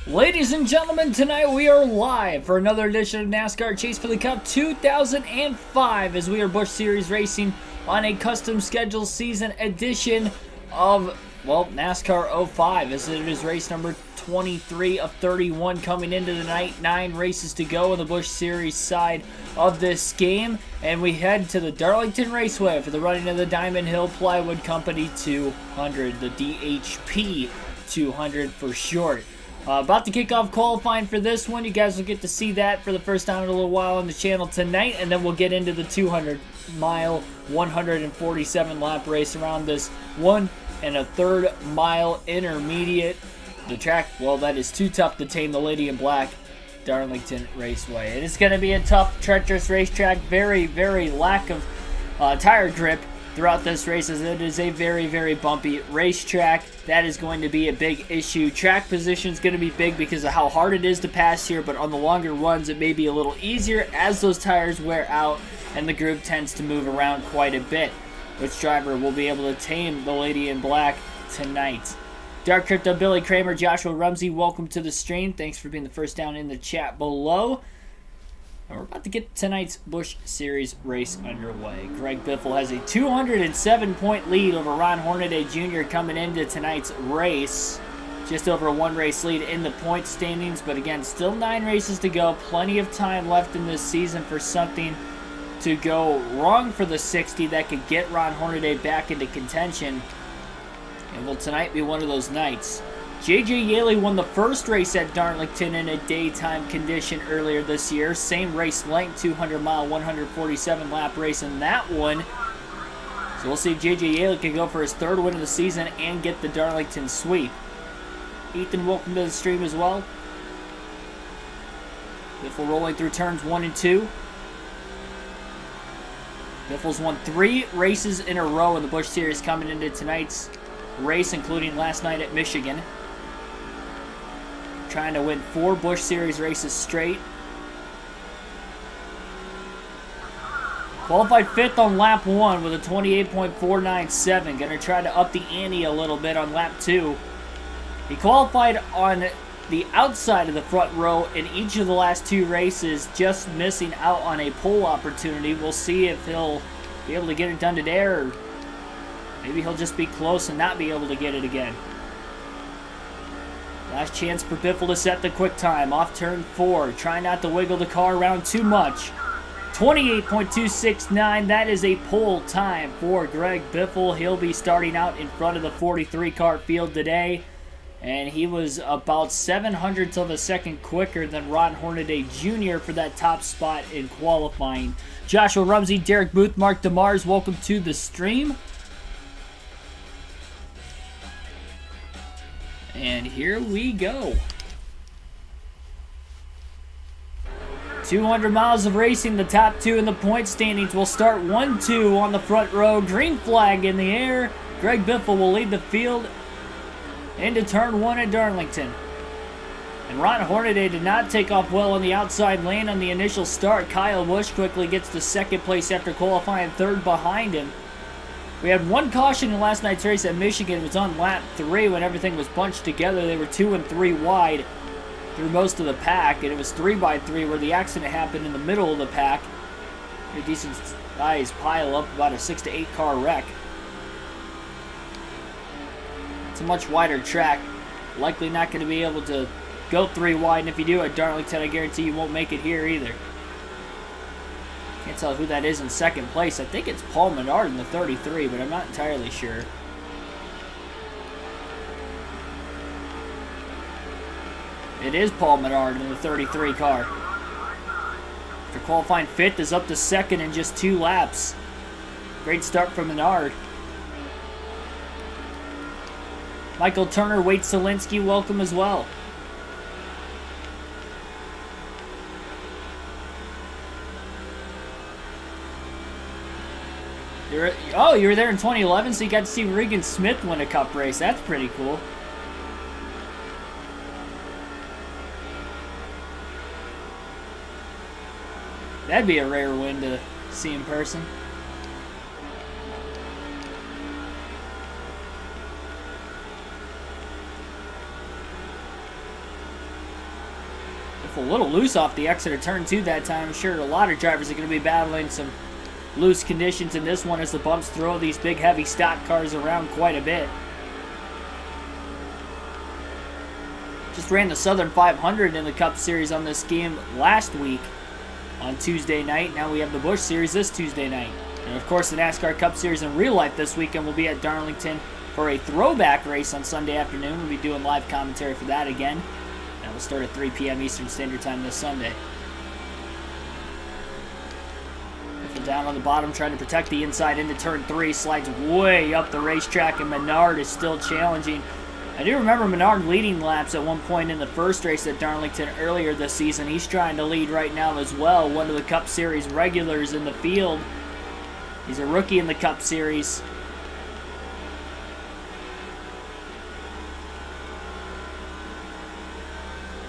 Ladies and gentlemen, tonight we are live for another edition of NASCAR Chase for the Cup 2005 as we are Busch Series racing on a custom schedule season edition of, well, NASCAR 05 as it is race number 23 of 31 coming into the night. 9 races to go on the Busch Series side of this game, and we head to the Darlington Raceway for the running of the Diamond Hill Plywood Company 200, the DHP 200 for short. About to kick off qualifying for this one. You guys will get to see that for the first time in a little while on the channel tonight, and then we'll get into the 200-mile, 147-lap race around this 1 1/3 mile intermediate. The track, well, that is too tough to tame the Lady in Black Darlington Raceway. It is going to be a tough, treacherous racetrack. Very, very lack of tire grip throughout this race, as it is a very, very bumpy racetrack. That is going to be a big issue. Track position is going to be big because of how hard it is to pass here, but on the longer runs it may be a little easier as those tires wear out and the group tends to move around quite a bit. Which driver will be able to tame the Lady in Black tonight? Dark Crypto, Billy Kramer, Joshua Rumsey, welcome to the stream. Thanks for being the first down in the chat below. And we're about to get tonight's Busch Series race underway. Greg Biffle has a 207-point lead over Ron Hornaday Jr. coming into tonight's race. Just over a 1-race lead in the point standings, but again, still 9 races to go. Plenty of time left in this season for something to go wrong for the 60 that could get Ron Hornaday back into contention. And will tonight be one of those nights? J.J. Yaley won the first race at Darlington in a daytime condition earlier this year. Same race length, 200-mile, 147-lap race in that one. So we'll see if J.J. Yaley can go for his 3rd win of the season and get the Darlington sweep. Ethan, welcome to the stream as well. Biffle rolling through turns 1 and 2. Biffle's won 3 races in a row in the Busch Series coming into tonight's race, including last night at Michigan. Trying to win 4 Busch Series races straight. Qualified 5th on lap 1 with a 28.497. Going to try to up the ante a little bit on lap 2. He qualified on the outside of the front row in each of the last 2 races, just missing out on a pole opportunity. We'll see if he'll be able to get it done today, or maybe he'll just be close and not be able to get it again. Last chance for Biffle to set the quick time. Off turn 4. Try not to wiggle the car around too much. 28.269. That is a pole time for Greg Biffle. He'll be starting out in front of the 43-car field today. And he was about 0.07 of a second quicker than Ron Hornaday Jr. for that top spot in qualifying. Joshua Rumsey, Derek Booth, Mark DeMars, welcome to the stream. And here we go. 200 miles of racing. The top 2 in the point standings will start 1-2 on the front row. Green flag in the air. Greg Biffle will lead the field into turn 1 at Darlington. And Ron Hornaday did not take off well on the outside lane on the initial start. Kyle Busch quickly gets to 2nd place after qualifying 3rd behind him. We had 1 caution in last night's race at Michigan. It was on lap 3 when everything was bunched together. They were 2 and 3 wide through most of the pack, and it was 3 by 3 where the accident happened in the middle of the pack. A decent size pile up, about a 6 to 8 car wreck. It's a much wider track. Likely not going to be able to go 3 wide, and if you do at Darlington, I guarantee you won't make it here either. Can't tell who that is in 2nd place. I think it's Paul Menard in the 33, but I'm not entirely sure. It is Paul Menard in the 33 car. After qualifying 5th, is up to 2nd in just 2 laps. Great start from Menard. Michael Turner, Wade Solinsky, welcome as well. You were there in 2011, so you got to see Regan Smith win a Cup race. That's pretty cool. That'd be a rare win to see in person. Biffle a little loose off the exit of turn 2 that time. I'm sure a lot of drivers are going to be battling some loose conditions in this one as the bumps throw these big heavy stock cars around quite a bit. Just ran the Southern 500 in the Cup Series on this game last week on Tuesday night. Now we have the Busch Series this Tuesday night. And of course the NASCAR Cup Series in real life this weekend will be at Darlington for a throwback race on Sunday afternoon. We'll be doing live commentary for that again. That will start at 3 p.m. Eastern Standard Time this Sunday. Biffle down on the bottom trying to protect the inside into turn 3. Slides way up the racetrack and Menard is still challenging. I do remember Menard leading laps at one point in the first race at Darlington earlier this season. He's trying to lead right now as well. One of the Cup Series regulars in the field. He's a rookie in the Cup Series.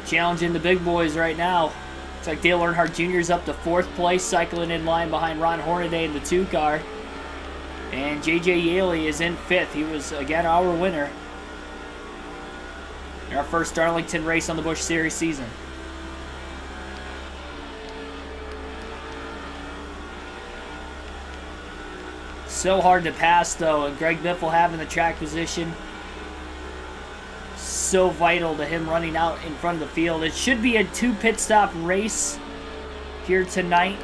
Challenging the big boys right now. Looks like Dale Earnhardt Jr. is up to 4th place, cycling in line behind Ron Hornaday in the 2 car. And J.J. Yaley is in 5th. He was, again, our winner. Our first Darlington race on the Busch Series season. So hard to pass, though, and Greg Biffle having the track position. So vital to him running out in front of the field. It should be a 2 pit stop race here tonight.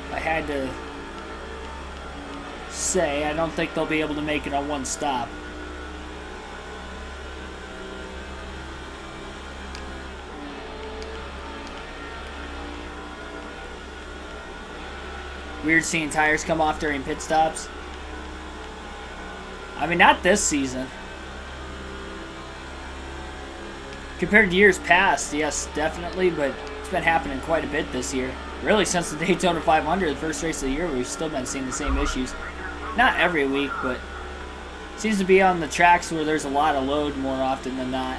If I had to say, I don't think they'll be able to make it on 1 stop. Weird seeing tires come off during pit stops. I mean, not this season. Compared to years past, yes, definitely, but it's been happening quite a bit this year. Really, since the Daytona 500, the first race of the year, we've still been seeing the same issues. Not every week, but it seems to be on the tracks where there's a lot of load more often than not.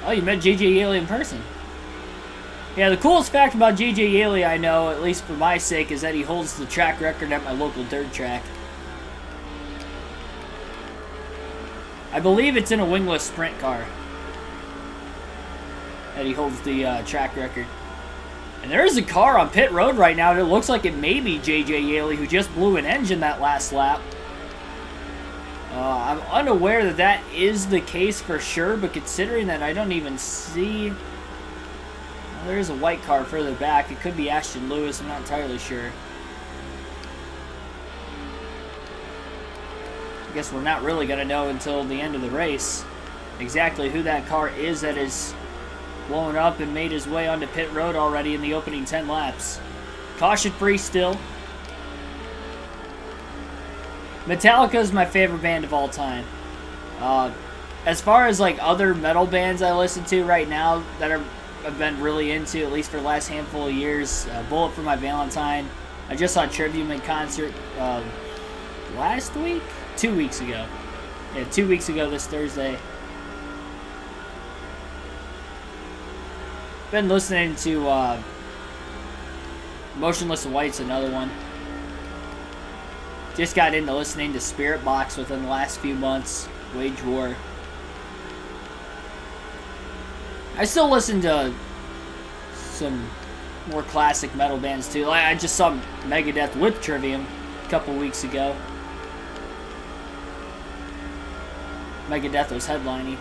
Oh, you met J.J. Yaley in person. Yeah, the coolest fact about J.J. Yaley I know, at least for my sake, is that he holds the track record at my local dirt track. I believe it's in a wingless sprint car that he holds the track record. And there is a car on pit road right now that looks like it may be J.J. Yaley, who just blew an engine that last lap. I'm unaware that that is the case for sure, but considering that I don't even see... Well, there is a white car further back. It could be Ashton Lewis. I'm not entirely sure. I guess we're not really going to know until the end of the race exactly who that car is that is blown up and made his way onto pit road already in the opening 10 laps. Caution free still. Metallica is my favorite band of all time. As far as like other metal bands I listen to right now that I've been really into, at least for the last handful of years, Bullet for My Valentine. I just saw Trivium in concert last week? 2 weeks ago. Yeah, 2 weeks ago this Thursday. Been listening to Motionless in White's another one. Just got into listening to Spirit Box within the last few months. Wage War. I still listen to some more classic metal bands too. I just saw Megadeth with Trivium a couple weeks ago. Megadeth was headlining.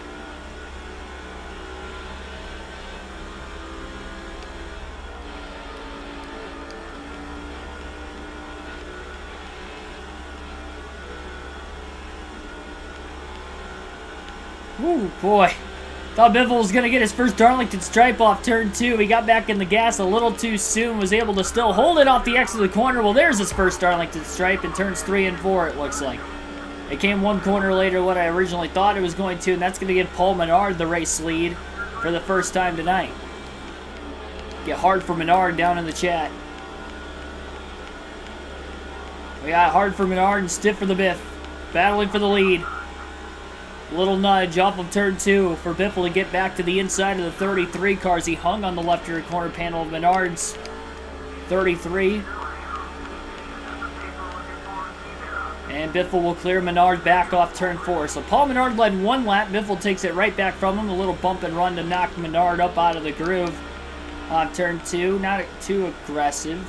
Ooh, boy. Thought Biffle was going to get his first Darlington stripe off turn 2. He got back in the gas a little too soon. Was able to still hold it off the exit of the corner. Well, there's his first Darlington stripe in turns 3 and 4, it looks like. It came one corner later what I originally thought it was going to, and that's going to give Paul Menard the race lead for the first time tonight. Get hard for Menard down in the chat. We got hard for Menard and stiff for the Biff. Battling for the lead. Little nudge off of turn 2 for Biffle to get back to the inside of the 33 cars. He hung on the left rear corner panel of Menard's 33. And Biffle will clear Menard back off turn 4. So Paul Menard led 1 lap. Biffle takes it right back from him. A little bump and run to knock Menard up out of the groove on turn 2. Not too aggressive,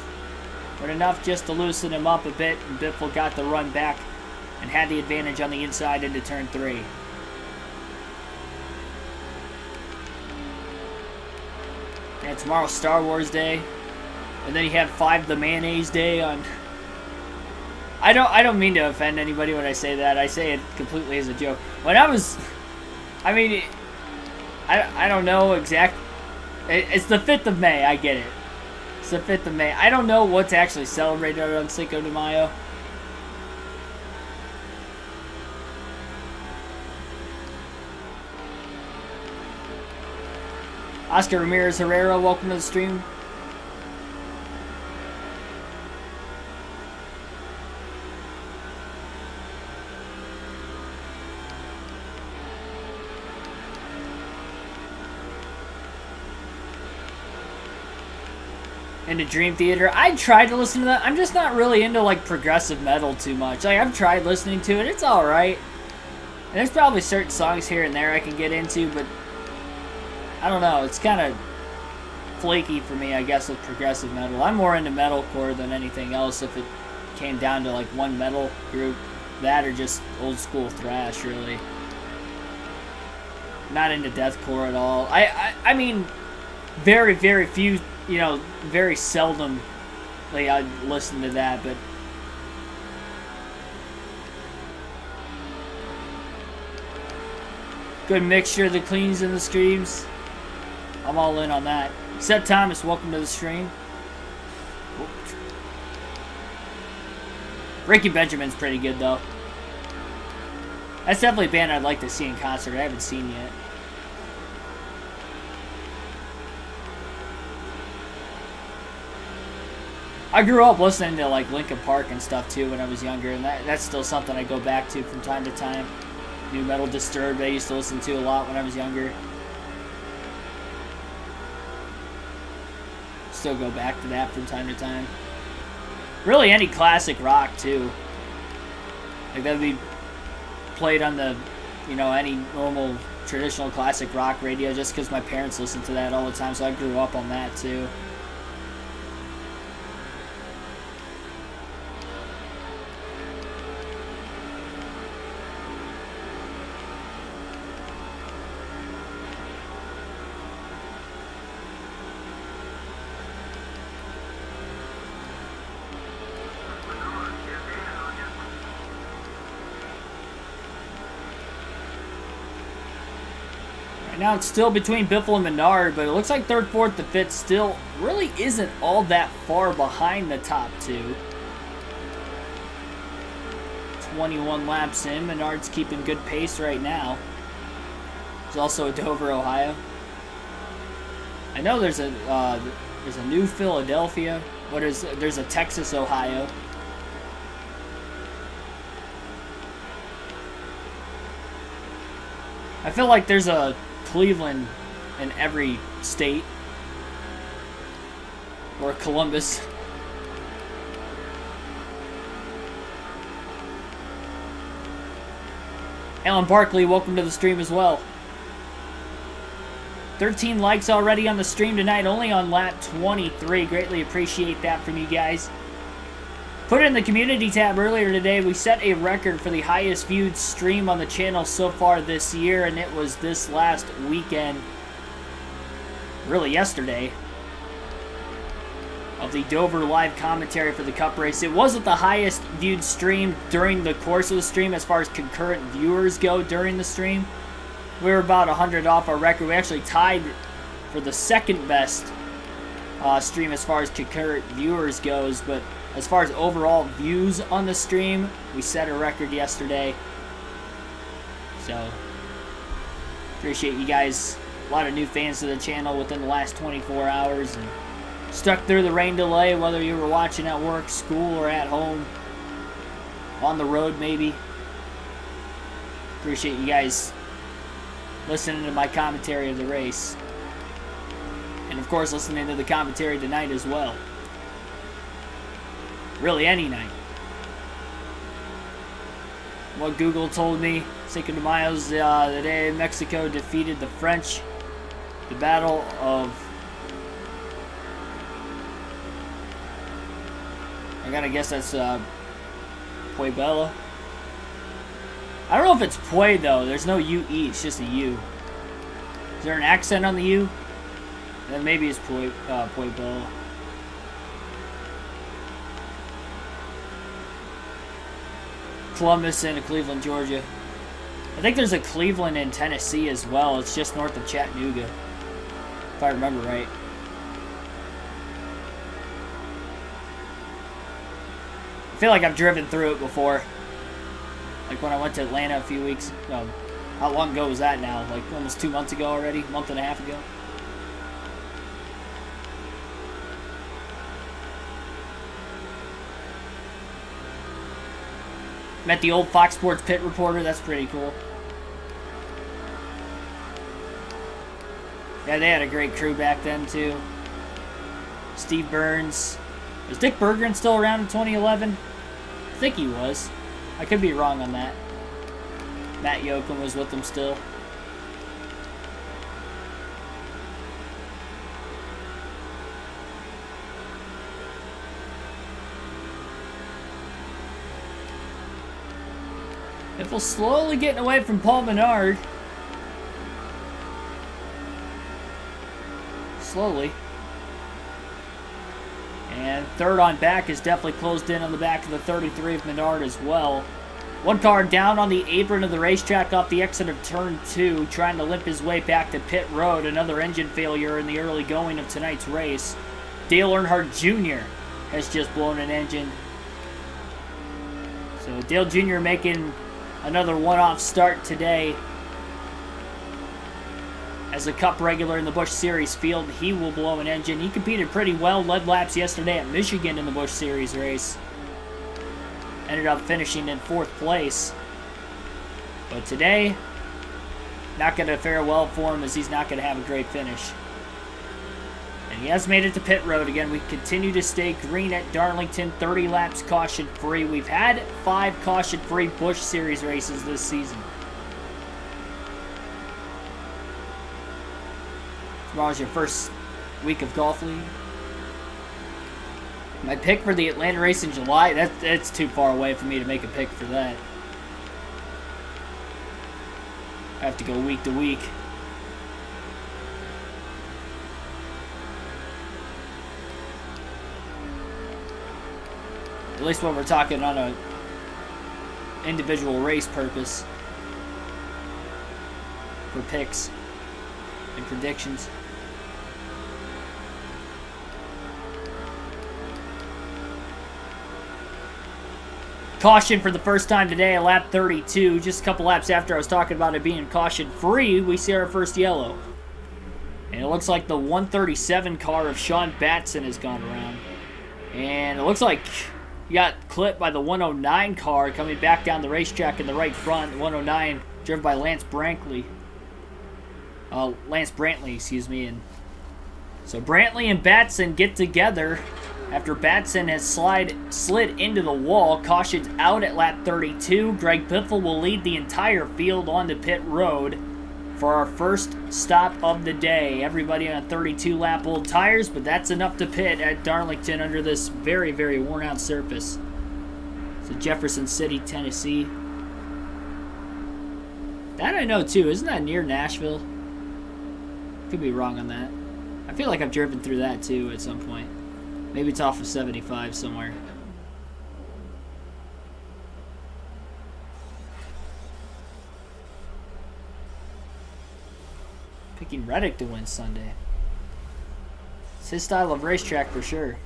but enough just to loosen him up a bit. And Biffle got the run back and had the advantage on the inside into turn 3. And tomorrow's Star Wars Day. And then you have 5 the Mayonnaise Day on... I don't mean to offend anybody when I say that. I say it completely as a joke. When I was... I mean... I don't know exact... It's the 5th of May. I get it. It's the 5th of May. I don't know what's actually celebrated on Cinco de Mayo. Oscar Ramirez Herrera, welcome to the stream. Into Dream Theater. I tried to listen to that. I'm just not really into like progressive metal too much. Like I've tried listening to it. It's alright. And there's probably certain songs here and there I can get into, but I don't know. It's kind of flaky for me, I guess, with progressive metal. I'm more into metalcore than anything else if it came down to like one metal group. That or just old school thrash, really. Not into deathcore at all. I mean, very, very few, you know, very seldom like I'd listen to that, but good mixture of the cleans and the screams. I'm all in on that. Seth Thomas, welcome to the stream. Ricky Benjamin's pretty good, though. That's definitely a band I'd like to see in concert. I haven't seen yet. I grew up listening to like Linkin Park and stuff too when I was younger, and that's still something I go back to from time to time. New Metal Disturbed I used to listen to a lot when I was younger. Still go back to that from time to time. Really any classic rock too. Like that'd be played on the, you know, any normal traditional classic rock radio just because my parents listened to that all the time, so I grew up on that too. Now it's still between Biffle and Menard, but it looks like 3rd, 4th, and 5th still really isn't all that far behind the top 2. 21 laps in. Menard's keeping good pace right now. There's also a Dover, Ohio. I know there's a New Philadelphia. There's a Texas, Ohio. I feel like there's a Cleveland in every state. Or Columbus. Alan Barkley, welcome to the stream as well. 13 likes already on the stream tonight, only on lap 23. Greatly appreciate that from you guys. Put it in the community tab earlier today. We set a record for the highest viewed stream on the channel so far this year, and it was this last weekend, really yesterday, of the Dover live commentary for the Cup race. It wasn't the highest viewed stream during the course of the stream as far as concurrent viewers go during the stream. We were about 100 off our record. We actually tied for the second best stream as far as concurrent viewers goes, but as far as overall views on the stream, we set a record yesterday. So, appreciate you guys. A lot of new fans to the channel within the last 24 hours. And stuck through the rain delay, whether you were watching at work, school, or at home. On the road, maybe. Appreciate you guys listening to my commentary of the race. And, of course, listening to the commentary tonight as well. Really, any night. what Google told me. Cinco de Mayo's the day Mexico defeated the French. The Battle of... I gotta guess that's Puebla. I don't know if it's Pue though. There's no U-E. It's just a U. Is there an accent on the U? Then maybe it's Puebla. Columbus and Cleveland, Georgia. I think there's a Cleveland in Tennessee as well. It's just north of Chattanooga, if I remember right. I feel like I've driven through it before. Like when I went to Atlanta a few weeks. No, how long ago was that now? Like almost 2 months ago already? A month and a half ago? Met the old Fox Sports pit reporter. That's pretty cool. Yeah, they had a great crew back then, too. Steve Burns. Was Dick Berggren still around in 2011? I think he was. I could be wrong on that. Matt Yoakum was with them still. Biffle slowly getting away from Paul Menard. Slowly. And third on back is definitely closed in on the back of the 33 of Menard as well. One car down on the apron of the racetrack off the exit of turn 2, trying to limp his way back to pit road. Another engine failure in the early going of tonight's race. Dale Earnhardt Jr. has just blown an engine. So Dale Jr. making another one-off start today. As a Cup regular in the Busch Series field, he will blow an engine. He competed pretty well, led laps yesterday at Michigan in the Busch Series race. Ended up finishing in 4th place. But today, not going to fare well for him as he's not going to have a great finish. And he has made it to pit road again. We continue to stay green at Darlington, 30 laps caution-free. We've had 5 caution-free Busch Series races this season. Tomorrow's your first week of golf league. My pick for the Atlanta race in July, that's too far away for me to make a pick for that. I have to go week to week. At least when we're talking on a individual race purpose for picks and predictions. Caution for the first time today at lap 32. Just a couple laps after I was talking about it being caution-free, we see our first yellow. And it looks like the 137 car of Sean Batson has gone around. And it looks like he got clipped by the 109 car coming back down the racetrack in the right front. The 109 driven by Lance Brantley. Excuse me. And so Brantley and Batson get together after Batson has slid into the wall. Caution's out at lap 32. Greg Biffle will lead the entire field onto pit road for our first stop of the day. Everybody on 32-lap old tires, but that's enough to pit at Darlington under this very, very worn-out surface. So Jefferson City, Tennessee. That I know, too. Isn't that near Nashville? Could be wrong on that. I feel like I've driven through that, too, at some point. Maybe it's off of 75 somewhere. Picking Reddick to win Sunday. It's his style of racetrack for sure.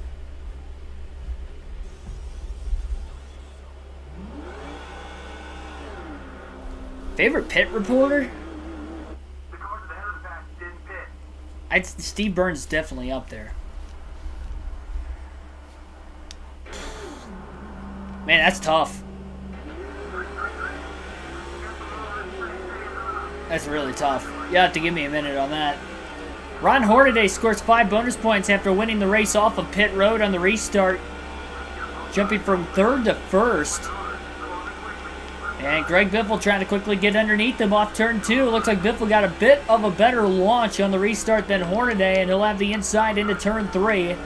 Favorite pit reporter? Steve Burns is definitely up there. Man, that's tough. That's really tough. You have to give me a minute on that. Ron Hornaday scores 5 bonus points after winning the race off of pit road on the restart, jumping from 3rd to 1st. And Greg Biffle trying to quickly get underneath them off turn 2. Looks like Biffle got a bit of a better launch on the restart than Hornaday, and he'll have the inside into turn 3.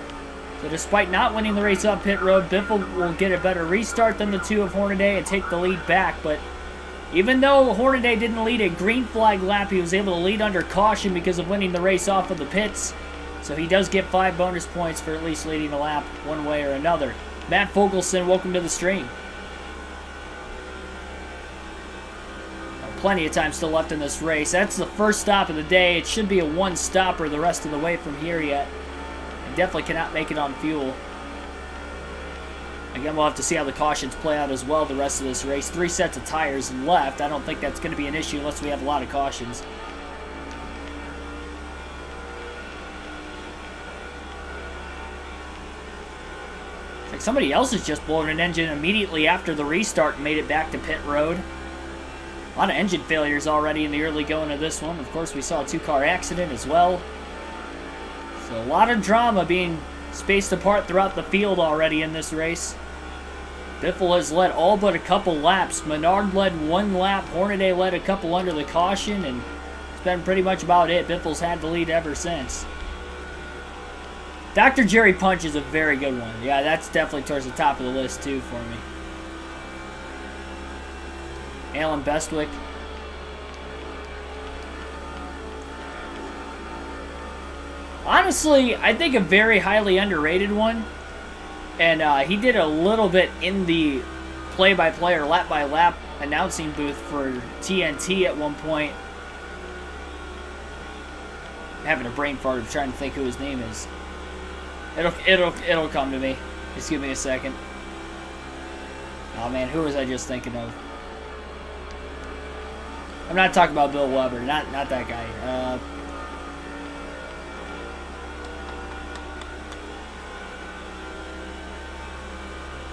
So despite not winning the race off pit road, Biffle will get a better restart than the 2 of Hornaday and take the lead back. But even though Hornaday didn't lead a green flag lap, he was able to lead under caution because of winning the race off of the pits. So he does get 5 bonus points for at least leading a lap one way or another. Matt Fogelson, welcome to the stream. Plenty of time still left in this race. That's the first stop of the day. It should be a one-stopper the rest of the way from here yet. And definitely cannot make it on fuel. Again, we'll have to see how the cautions play out as well the rest of this race. 3 sets of tires left. I don't think that's going to be an issue unless we have a lot of cautions. It's like somebody else has just blown an engine immediately after the restart and made it back to pit road. A lot of engine failures already in the early going of this one. Of course, we saw a 2-car accident as well. So a lot of drama being spaced apart throughout the field already in this race. Biffle has led all but a couple laps. Menard led 1 lap. Hornaday led a couple under the caution, and it's been pretty much about it. Biffle's had the lead ever since. Dr. Jerry Punch is a very good one. Yeah, that's definitely towards the top of the list, too, for me. Alan Bestwick. Honestly, I think a very highly underrated one. And he did a little bit in the play-by-play or lap-by-lap announcing booth for TNT at one point. I'm having a brain fart of trying to think who his name is. It'll come to me. Just give me a second. Oh man, who was I just thinking of? I'm not talking about Bill Weber, not that guy.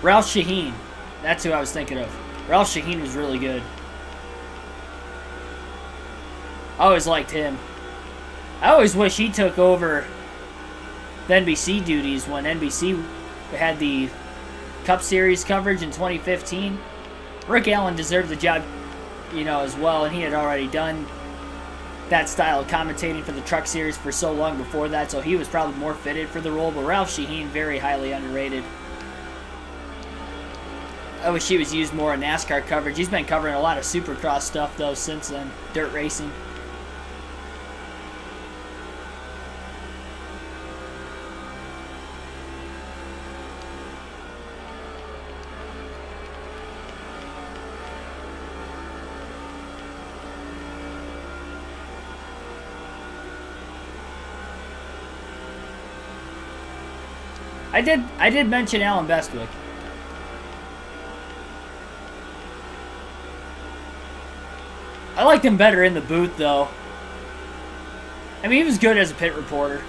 Ralph Shaheen. That's who I was thinking of. Ralph Shaheen was really good. I always liked him. I always wish he took over the NBC duties when NBC had the Cup Series coverage in 2015. Rick Allen deserved the job, you know, as well, and he had already done that style of commentating for the Truck Series for so long before that, so he was probably more fitted for the role, but Ralph Shaheen, very highly underrated. I wish he was used more in NASCAR coverage. He's been covering a lot of Supercross stuff, though, since then. Dirt racing. I did mention Alan Bestwick. I liked him better in the booth, though. I mean, he was good as a pit reporter.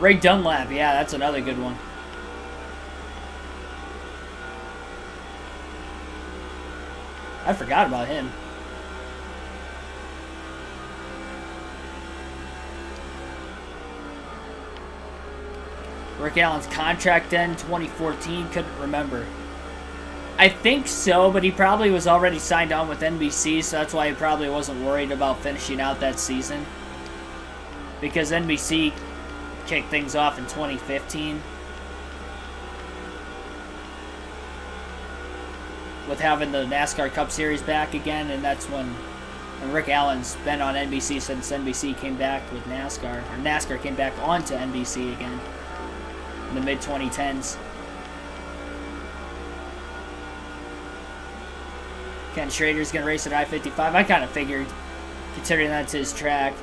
Ray Dunlap, yeah, that's another good one. I forgot about him. Rick Allen's contract end 2014, couldn't remember. I think so, but he probably was already signed on with NBC, so that's why he probably wasn't worried about finishing out that season. Because NBC kicked things off in 2015. With having the NASCAR Cup Series back again, and that's when Rick Allen's been on NBC since NBC came back with NASCAR, or NASCAR came back onto NBC again in the mid-2010s. Ken Schrader's going to race at I-55. I kind of figured, considering that's his track.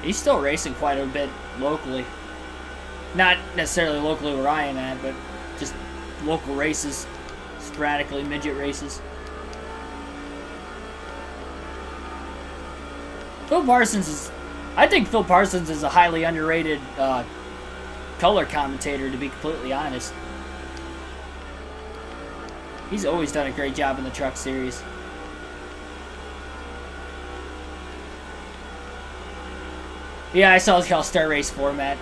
He's still racing quite a bit locally. Not necessarily locally where I am at, but just local races, sporadically, midget races. I think Phil Parsons is a highly underrated color commentator, to be completely honest. He's always done a great job in the Truck Series. Yeah, I saw the All-Star Race format.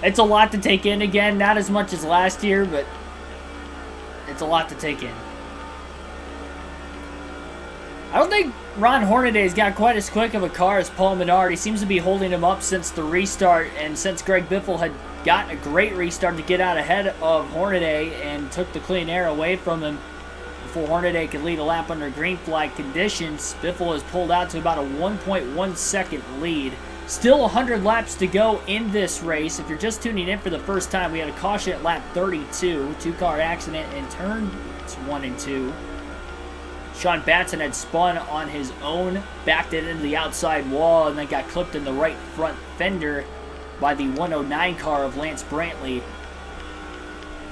It's a lot to take in again. Not as much as last year, but it's a lot to take in. I don't think Ron Hornaday's got quite as quick of a car as Paul Menard. He seems to be holding him up since the restart, and since Greg Biffle had gotten a great restart to get out ahead of Hornaday and took the clean air away from him before Hornaday could lead a lap under green flag conditions, Biffle has pulled out to about a 1.1 second lead. Still 100 laps to go in this race. If you're just tuning in for the first time, we had a caution at lap 32. Two-car accident in turns 1 and 2. Sean Batson had spun on his own, backed it into the outside wall, and then got clipped in the right front fender by the 109 car of Lance Brantley.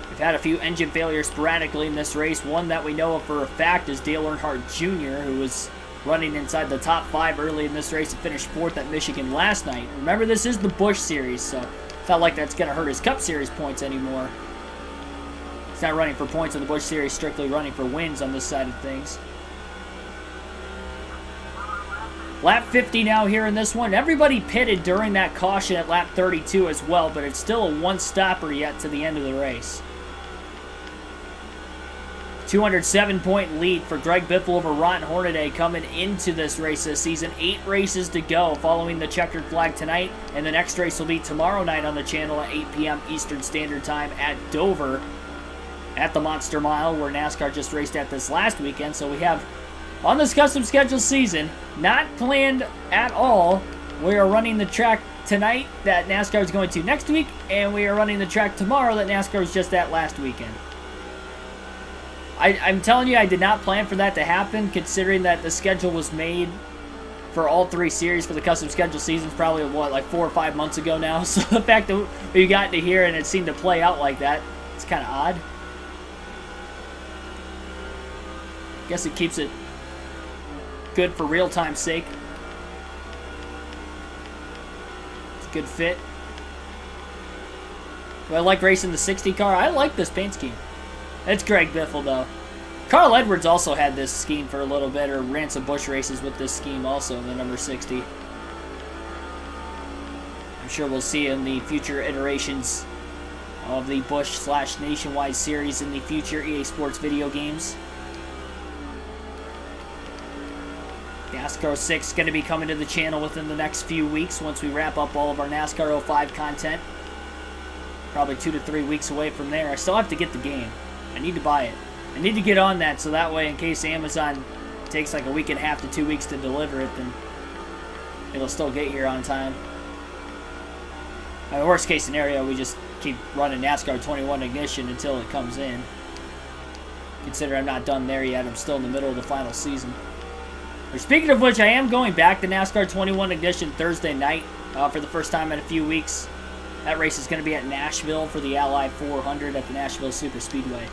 We've had a few engine failures sporadically in this race. One that we know of for a fact is Dale Earnhardt Jr., who was running inside the top 5 early in this race and finished 4th at Michigan last night. Remember, this is the Busch Series, so it's not like that's going to hurt his Cup Series points anymore. He's not running for points in the Busch Series, strictly running for wins on this side of things. Lap 50 now here in this one. Everybody pitted during that caution at lap 32 as well, but it's still a one-stopper yet to the end of the race. 207-point lead for Greg Biffle over Ron Hornaday coming into this race this season. 8 races to go following the checkered flag tonight, and the next race will be tomorrow night on the channel at 8 p.m. Eastern Standard Time at Dover at the Monster Mile, where NASCAR just raced at this last weekend. So we have, on this custom schedule season, not planned at all, we are running the track tonight that NASCAR is going to next week, and we are running the track tomorrow that NASCAR was just at last weekend. I'm telling you, I did not plan for that to happen, considering that the schedule was made for all 3 series for the custom schedule seasons probably, what, like 4 or 5 months ago now. So the fact that we got to here and it seemed to play out like that, it's kind of odd. Guess it keeps it good for real-time sake. It's a good fit. Do I like racing the 60 car? I like this paint scheme. It's Greg Biffle, though. Carl Edwards also had this scheme for a little bit, or ran some Busch races with this scheme also in the number 60. I'm sure we'll see in the future iterations of the Busch/Nationwide series in the future EA Sports video games. NASCAR 6 is going to be coming to the channel within the next few weeks once we wrap up all of our NASCAR 05 content. Probably 2 to 3 weeks away from there. I still have to get the game. I need to buy it. I need to get on that so that way in case Amazon takes like a week and a half to 2 weeks to deliver it, then it'll still get here on time. Worst case scenario, we just keep running NASCAR 21 Ignition until it comes in. Consider I'm not done there yet. I'm still in the middle of the final season. Speaking of which, I am going back to NASCAR 21 Ignition Thursday night for the first time in a few weeks. That race is going to be at Nashville for the Ally 400 at the Nashville Super Speedway.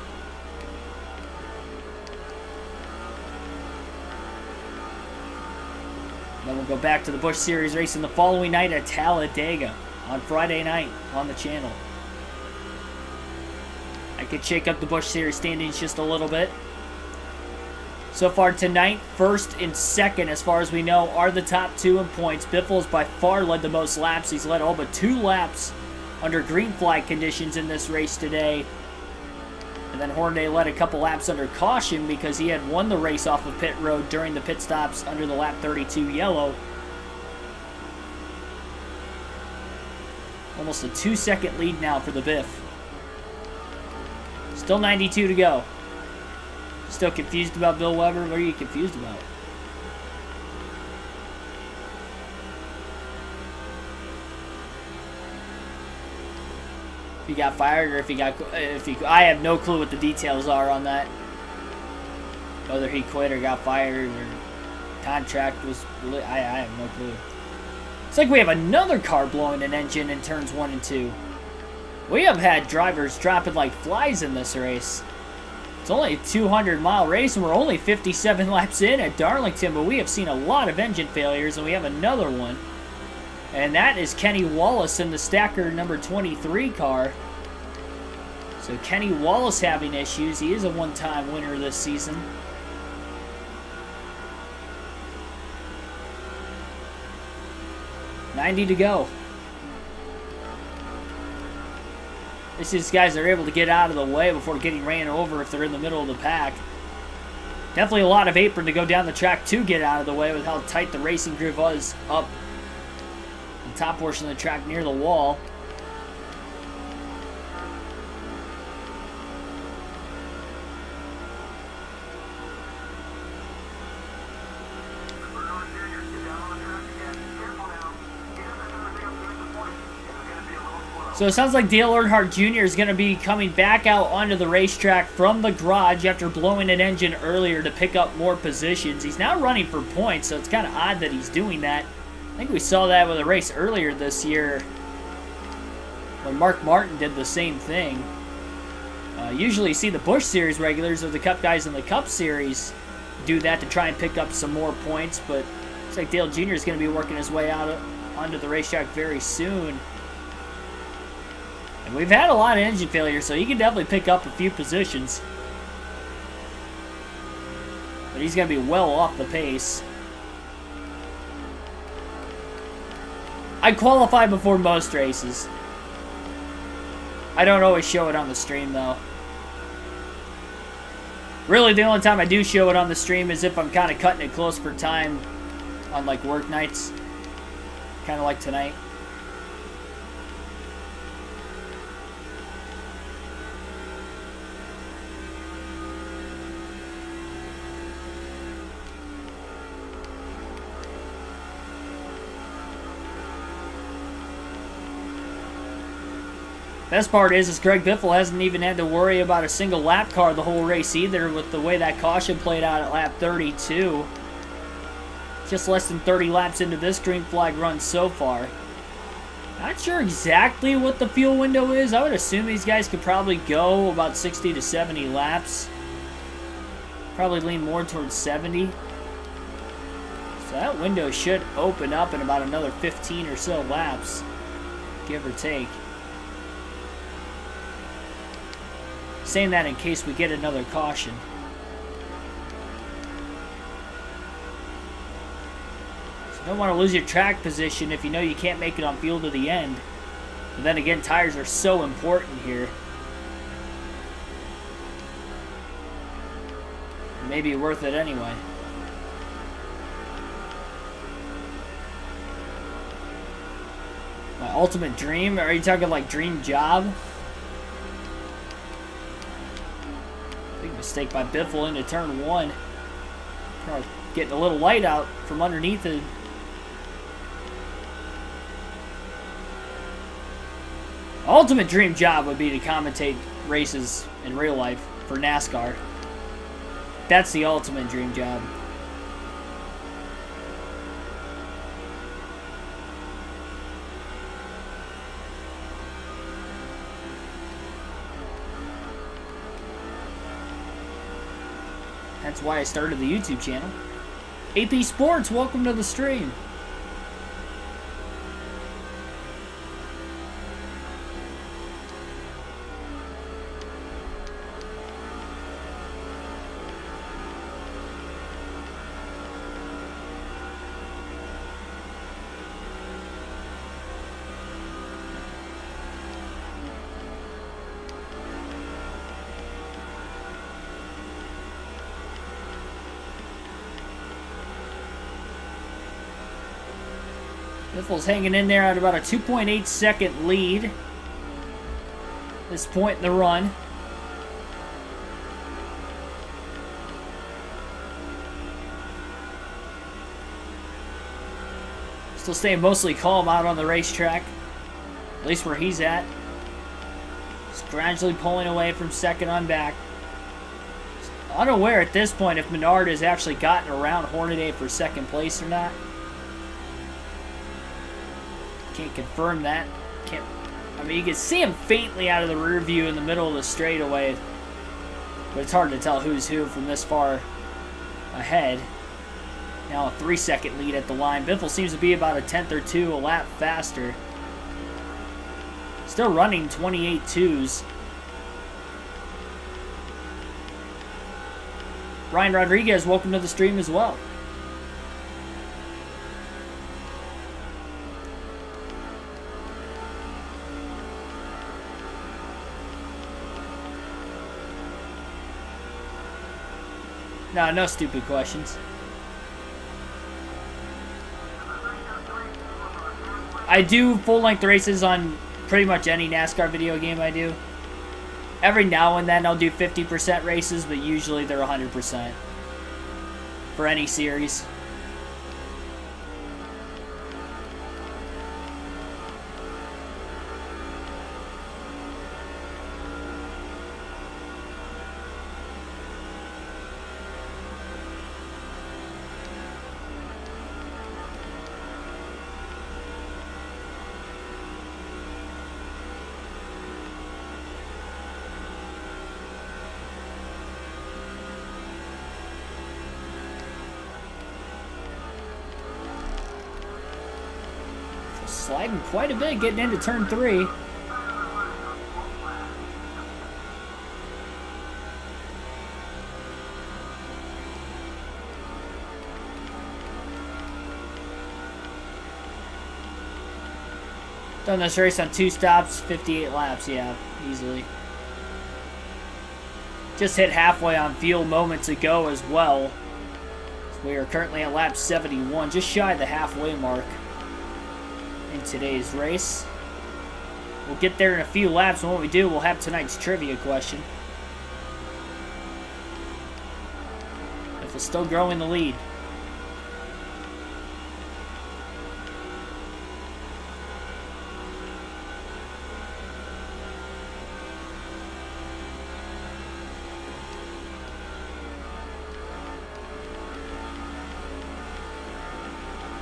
Then we'll go back to the Busch Series racing the following night at Talladega on Friday night on the channel. I could shake up the Busch Series standings just a little bit. So far tonight, first and second, as far as we know, are the top 2 in points. Biffle's by far led the most laps. He's led all but 2 laps under green flag conditions in this race today. And then Hornaday led a couple laps under caution because he had won the race off of pit road during the pit stops under the lap 32 yellow. Almost a 2-second lead now for the Biff. Still 92 to go. Still confused about Bill Weber? What are you confused about? If he got fired or if he I have no clue what the details are on that. Whether he quit or got fired or contract was, I have no clue. It's like we have another car blowing an engine in turns 1 and 2. We have had drivers dropping like flies in this race. It's only a 200-mile race, and we're only 57 laps in at Darlington, but we have seen a lot of engine failures, and we have another one. And that is Kenny Wallace in the Stacker number 23 car. So Kenny Wallace having issues. He is a one-time winner this season. $90 to go. These guys are able to get out of the way before getting ran over if they're in the middle of the pack. Definitely a lot of apron to go down the track to get out of the way with how tight the racing grid was up the top portion of the track near the wall. So it sounds like Dale Earnhardt Jr. is going to be coming back out onto the racetrack from the garage after blowing an engine earlier to pick up more positions. He's now running for points, so it's kind of odd that he's doing that. I think we saw that with a race earlier this year when Mark Martin did the same thing. Usually you see the Busch Series regulars or the Cup guys in the Cup Series do that to try and pick up some more points, but looks like Dale Jr. is going to be working his way out onto the racetrack very soon. And we've had a lot of engine failure, so he can definitely pick up a few positions. But he's going to be well off the pace. I qualify before most races. I don't always show it on the stream, though. Really, the only time I do show it on the stream is if I'm kind of cutting it close for time on, like, work nights. Kind of like tonight. Best part is Greg Biffle hasn't even had to worry about a single lap car the whole race either with the way that caution played out at lap 32. Just less than 30 laps into this green flag run so far. Not sure exactly what the fuel window is. I would assume these guys could probably go about 60 to 70 laps. Probably lean more towards 70. So that window should open up in about another 15 or so laps, give or take. Saying that in case we get another caution. So you don't want to lose your track position if you know you can't make it on fuel to the end. But then again, tires are so important here. It may be worth it anyway. My ultimate dream? Are you talking like dream job? Big mistake by Biffle into turn one. Getting a little light out from underneath it. Ultimate dream job would be to commentate races in real life for NASCAR. That's the ultimate dream job. That's why I started the YouTube channel. AP Sports, welcome to the stream. Biffle's hanging in there at about a 2.8 second lead at this point in the run. Still staying mostly calm out on the racetrack, at least where he's at. Just gradually pulling away from second on back. Just unaware at this point if Menard has actually gotten around Hornaday for second place or not. Can't confirm that. I mean, you can see him faintly out of the rear view in the middle of the straightaway, but it's hard to tell who's who from this far ahead. Now a 3-second lead at the line. Biffle seems to be about a tenth or two a lap faster. Still running 28.2s. Ryan Rodriguez, welcome to the stream as well. No stupid questions. I do full-length races on pretty much any NASCAR video game I do. Every now and then I'll do 50% races, but usually they're 100% for any series. Sliding quite a bit, getting into turn 3. Done this race on 2 stops, 58 laps, yeah, easily. Just hit halfway on fuel moments ago as well. So we are currently at lap 71, just shy of the halfway mark in today's race. We'll get there in a few laps, and when we do, we'll have tonight's trivia question. Biffle still growing the lead.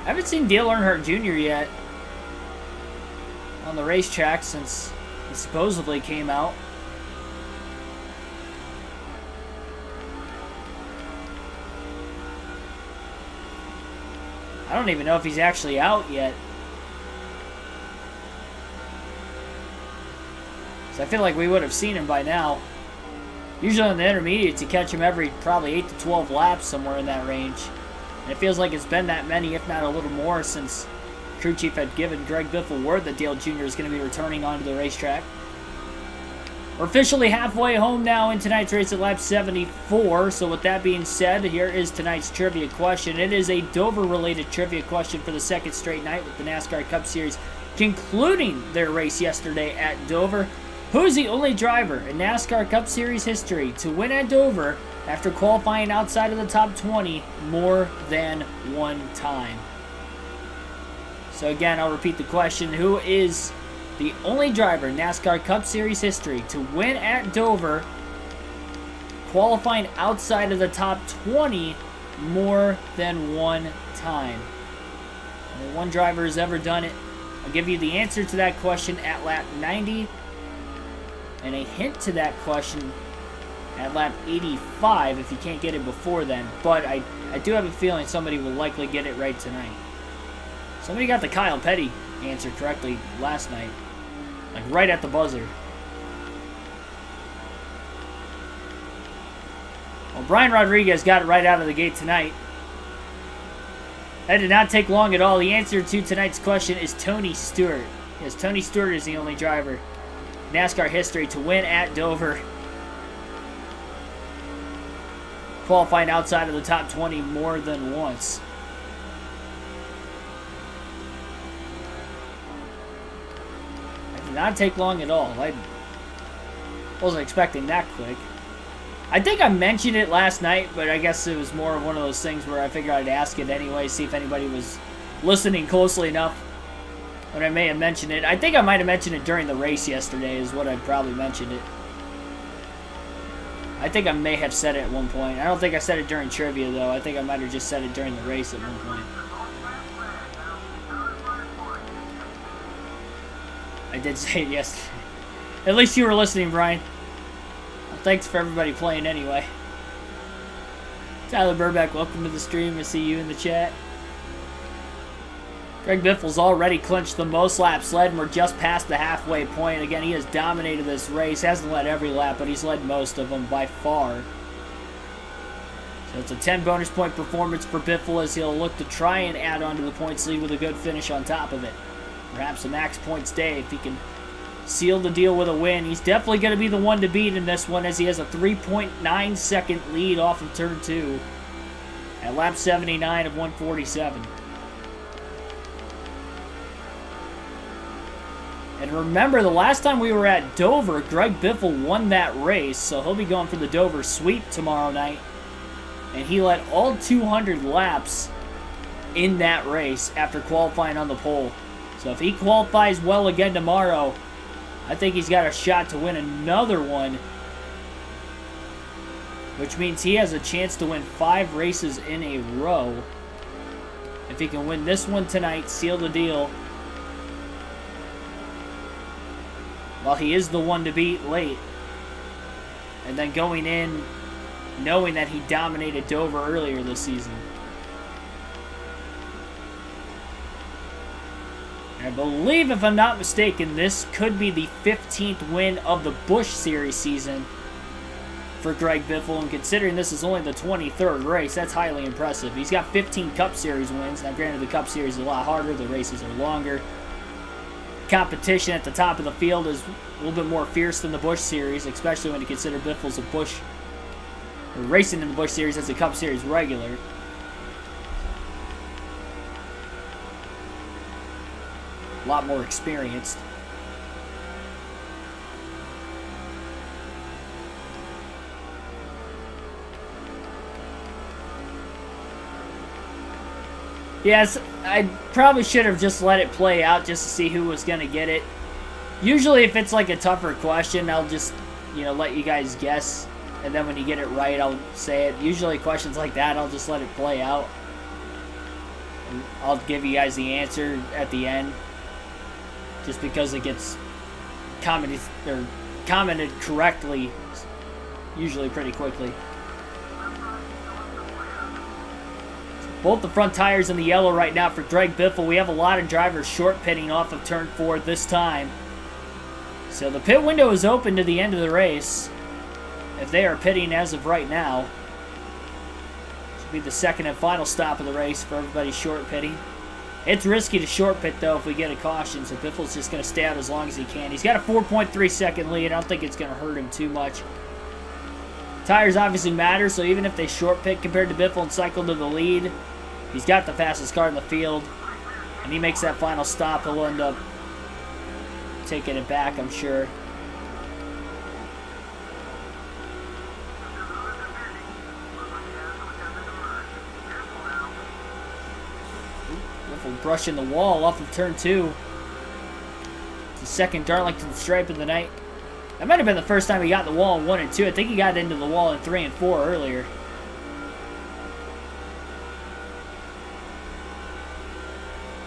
I haven't seen Dale Earnhardt Jr. yet on the racetrack since he supposedly came out. I don't even know if he's actually out yet. So I feel like we would have seen him by now. Usually on the intermediates, you catch him every probably 8 to 12 laps, somewhere in that range. And it feels like it's been that many, if not a little more, since crew chief had given Greg Biffle word that Dale Jr. is going to be returning onto the racetrack. We're officially halfway home now in tonight's race at lap 74. So with that being said, here is tonight's trivia question. It is a Dover-related trivia question for the second straight night with the NASCAR Cup Series concluding their race yesterday at Dover. Who is the only driver in NASCAR Cup Series history to win at Dover after qualifying outside of the top 20 more than one time? So again, I'll repeat the question. Who is the only driver in NASCAR Cup Series history to win at Dover, qualifying outside of the top 20 more than one time? Only one driver has ever done it. I'll give you the answer to that question at lap 90, and a hint to that question at lap 85 if you can't get it before then. But I do have a feeling somebody will likely get it right tonight. Somebody got the Kyle Petty answer correctly last night. Like right at the buzzer. Well, Brian Rodriguez got it right out of the gate tonight. That did not take long at all. The answer to tonight's question is Tony Stewart. Yes, Tony Stewart is the only driver in NASCAR history to win at Dover, qualifying outside of the top 20 more than once. Not take long at all. I wasn't expecting that quick. I think I mentioned it last night, but I guess it was more of one of those things where I figured I'd ask it anyway, see if anybody was listening closely enough. But I may have mentioned it. I think I might have mentioned it during the race yesterday is what I'd probably mentioned it. I think I may have said it at one point. I don't think I said it during trivia, though. I think I might have just said it during the race at one point. I did say it yesterday. At least you were listening, Brian. Well, thanks for everybody playing anyway. Tyler Burback, welcome to the stream. I see you in the chat. Greg Biffle's already clinched the most laps led, and we're just past the halfway point. Again, he has dominated this race. Hasn't led every lap, but he's led most of them by far. So it's a 10 bonus point performance for Biffle as he'll look to try and add on to the points lead with a good finish on top of it. Perhaps a max points day if he can seal the deal with a win. He's definitely going to be the one to beat in this one as he has a 3.9 second lead off of turn 2 at lap 79 of 147. And remember, the last time we were at Dover, Greg Biffle won that race, so he'll be going for the Dover sweep tomorrow night. And he led all 200 laps in that race after qualifying on the pole. So if he qualifies well again tomorrow, I think he's got a shot to win another one, which means he has a chance to win 5 races in a row. If he can win this one tonight, seal the deal, while he is the one to beat late, and then going in knowing that he dominated Dover earlier this season. I believe, if I'm not mistaken, this could be the 15th win of the Busch Series season for Greg Biffle, and considering this is only the 23rd race, that's highly impressive. He's got 15 Cup Series wins. Now, granted, the Cup Series is a lot harder, the races are longer. Competition at the top of the field is a little bit more fierce than the Busch Series, especially when you consider Biffle's a Busch, or racing in the Busch Series as a Cup Series regular. A lot more experienced. Yes, I probably should have just let it play out just to see who was going to get it. Usually if it's like a tougher question, I'll just, let you guys guess. And then when you get it right, I'll say it. Usually questions like that, I'll just let it play out. And I'll give you guys the answer at the end, just because it gets commented correctly, usually pretty quickly. Both the front tires in the yellow right now for Greg Biffle. We have a lot of drivers short pitting off of turn 4 this time. So the pit window is open to the end of the race, if they are pitting as of right now. This will be the second and final stop of the race for everybody short pitting. It's risky to short pit, though, if we get a caution, so Biffle's just going to stay out as long as he can. He's got a 4.3 second lead. I don't think it's going to hurt him too much. Tires obviously matter, so even if they short pit compared to Biffle and cycle to the lead, he's got the fastest car in the field, and he makes that final stop. He'll end up taking it back, I'm sure. Biffle brushing the wall off of turn 2. It's the second Darlington stripe of the night. That might have been the first time he got the wall in 1 and 2. I think he got into the wall in 3 and 4 earlier.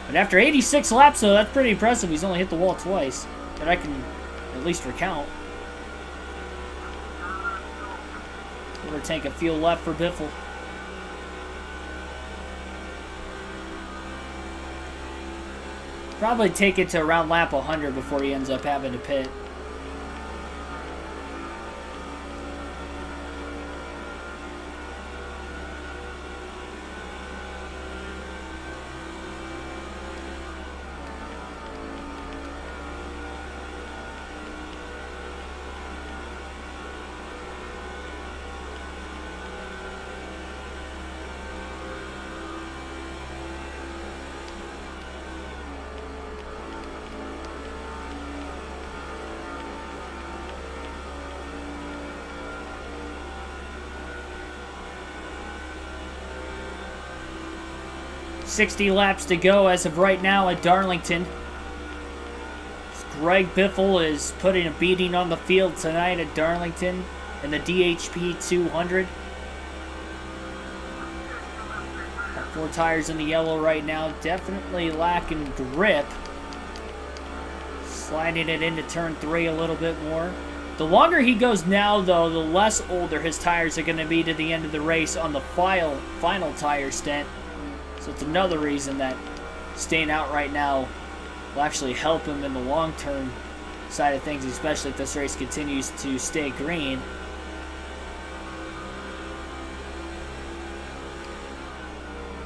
But after 86 laps, though, that's pretty impressive. He's only hit the wall twice, that I can at least recount. Quarter tank of fuel left for Biffle. Probably take it to around lap 100 before he ends up having to pit. .60 laps to go as of right now at Darlington. Greg Biffle is putting a beating on the field tonight at Darlington in the DHP 200. Got 4 tires in the yellow right now. Definitely lacking grip. Sliding it into turn 3 a little bit more. The longer he goes now, though, the less older his tires are going to be to the end of the race on the final tire stint. So it's another reason that staying out right now will actually help him in the long-term side of things, especially if this race continues to stay green.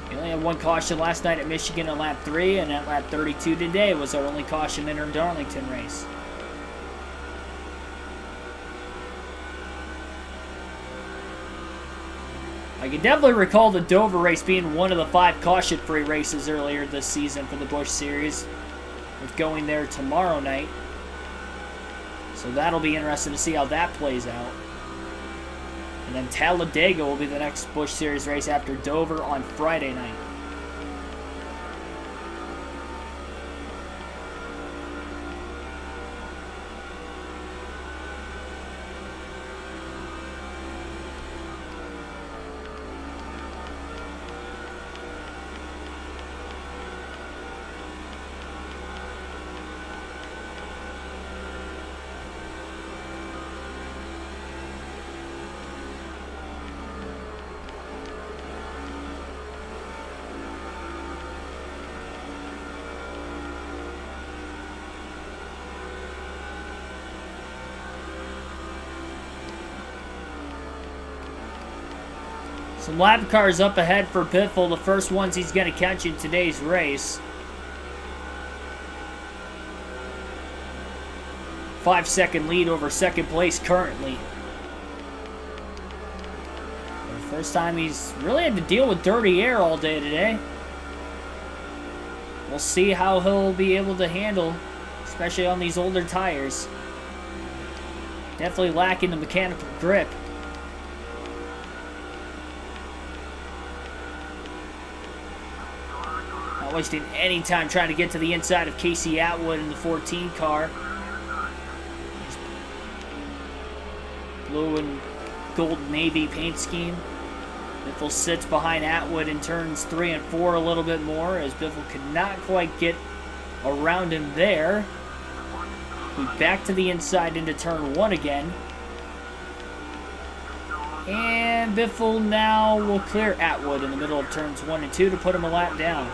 He only had one caution last night at Michigan on lap 3, and at lap 32 today was our only caution in our Darlington race. I can definitely recall the Dover race being one of the 5 caution-free races earlier this season for the Busch Series, with going there tomorrow night. So that'll be interesting to see how that plays out. And then Talladega will be the next Busch Series race after Dover on Friday night. Some lap cars up ahead for Biffle, the first ones he's going to catch in today's race. 5-second lead over second place currently. For the first time he's really had to deal with dirty air all day today. We'll see how he'll be able to handle, especially on these older tires. Definitely lacking the mechanical grip. Not wasting any time trying to get to the inside of Casey Atwood in the 14 car. Blue and gold navy paint scheme. Biffle sits behind Atwood in turns 3 and 4 a little bit more, as Biffle could not quite get around him there. We back to the inside into turn 1 again. And Biffle now will clear Atwood in the middle of turns 1 and 2 to put him a lap down.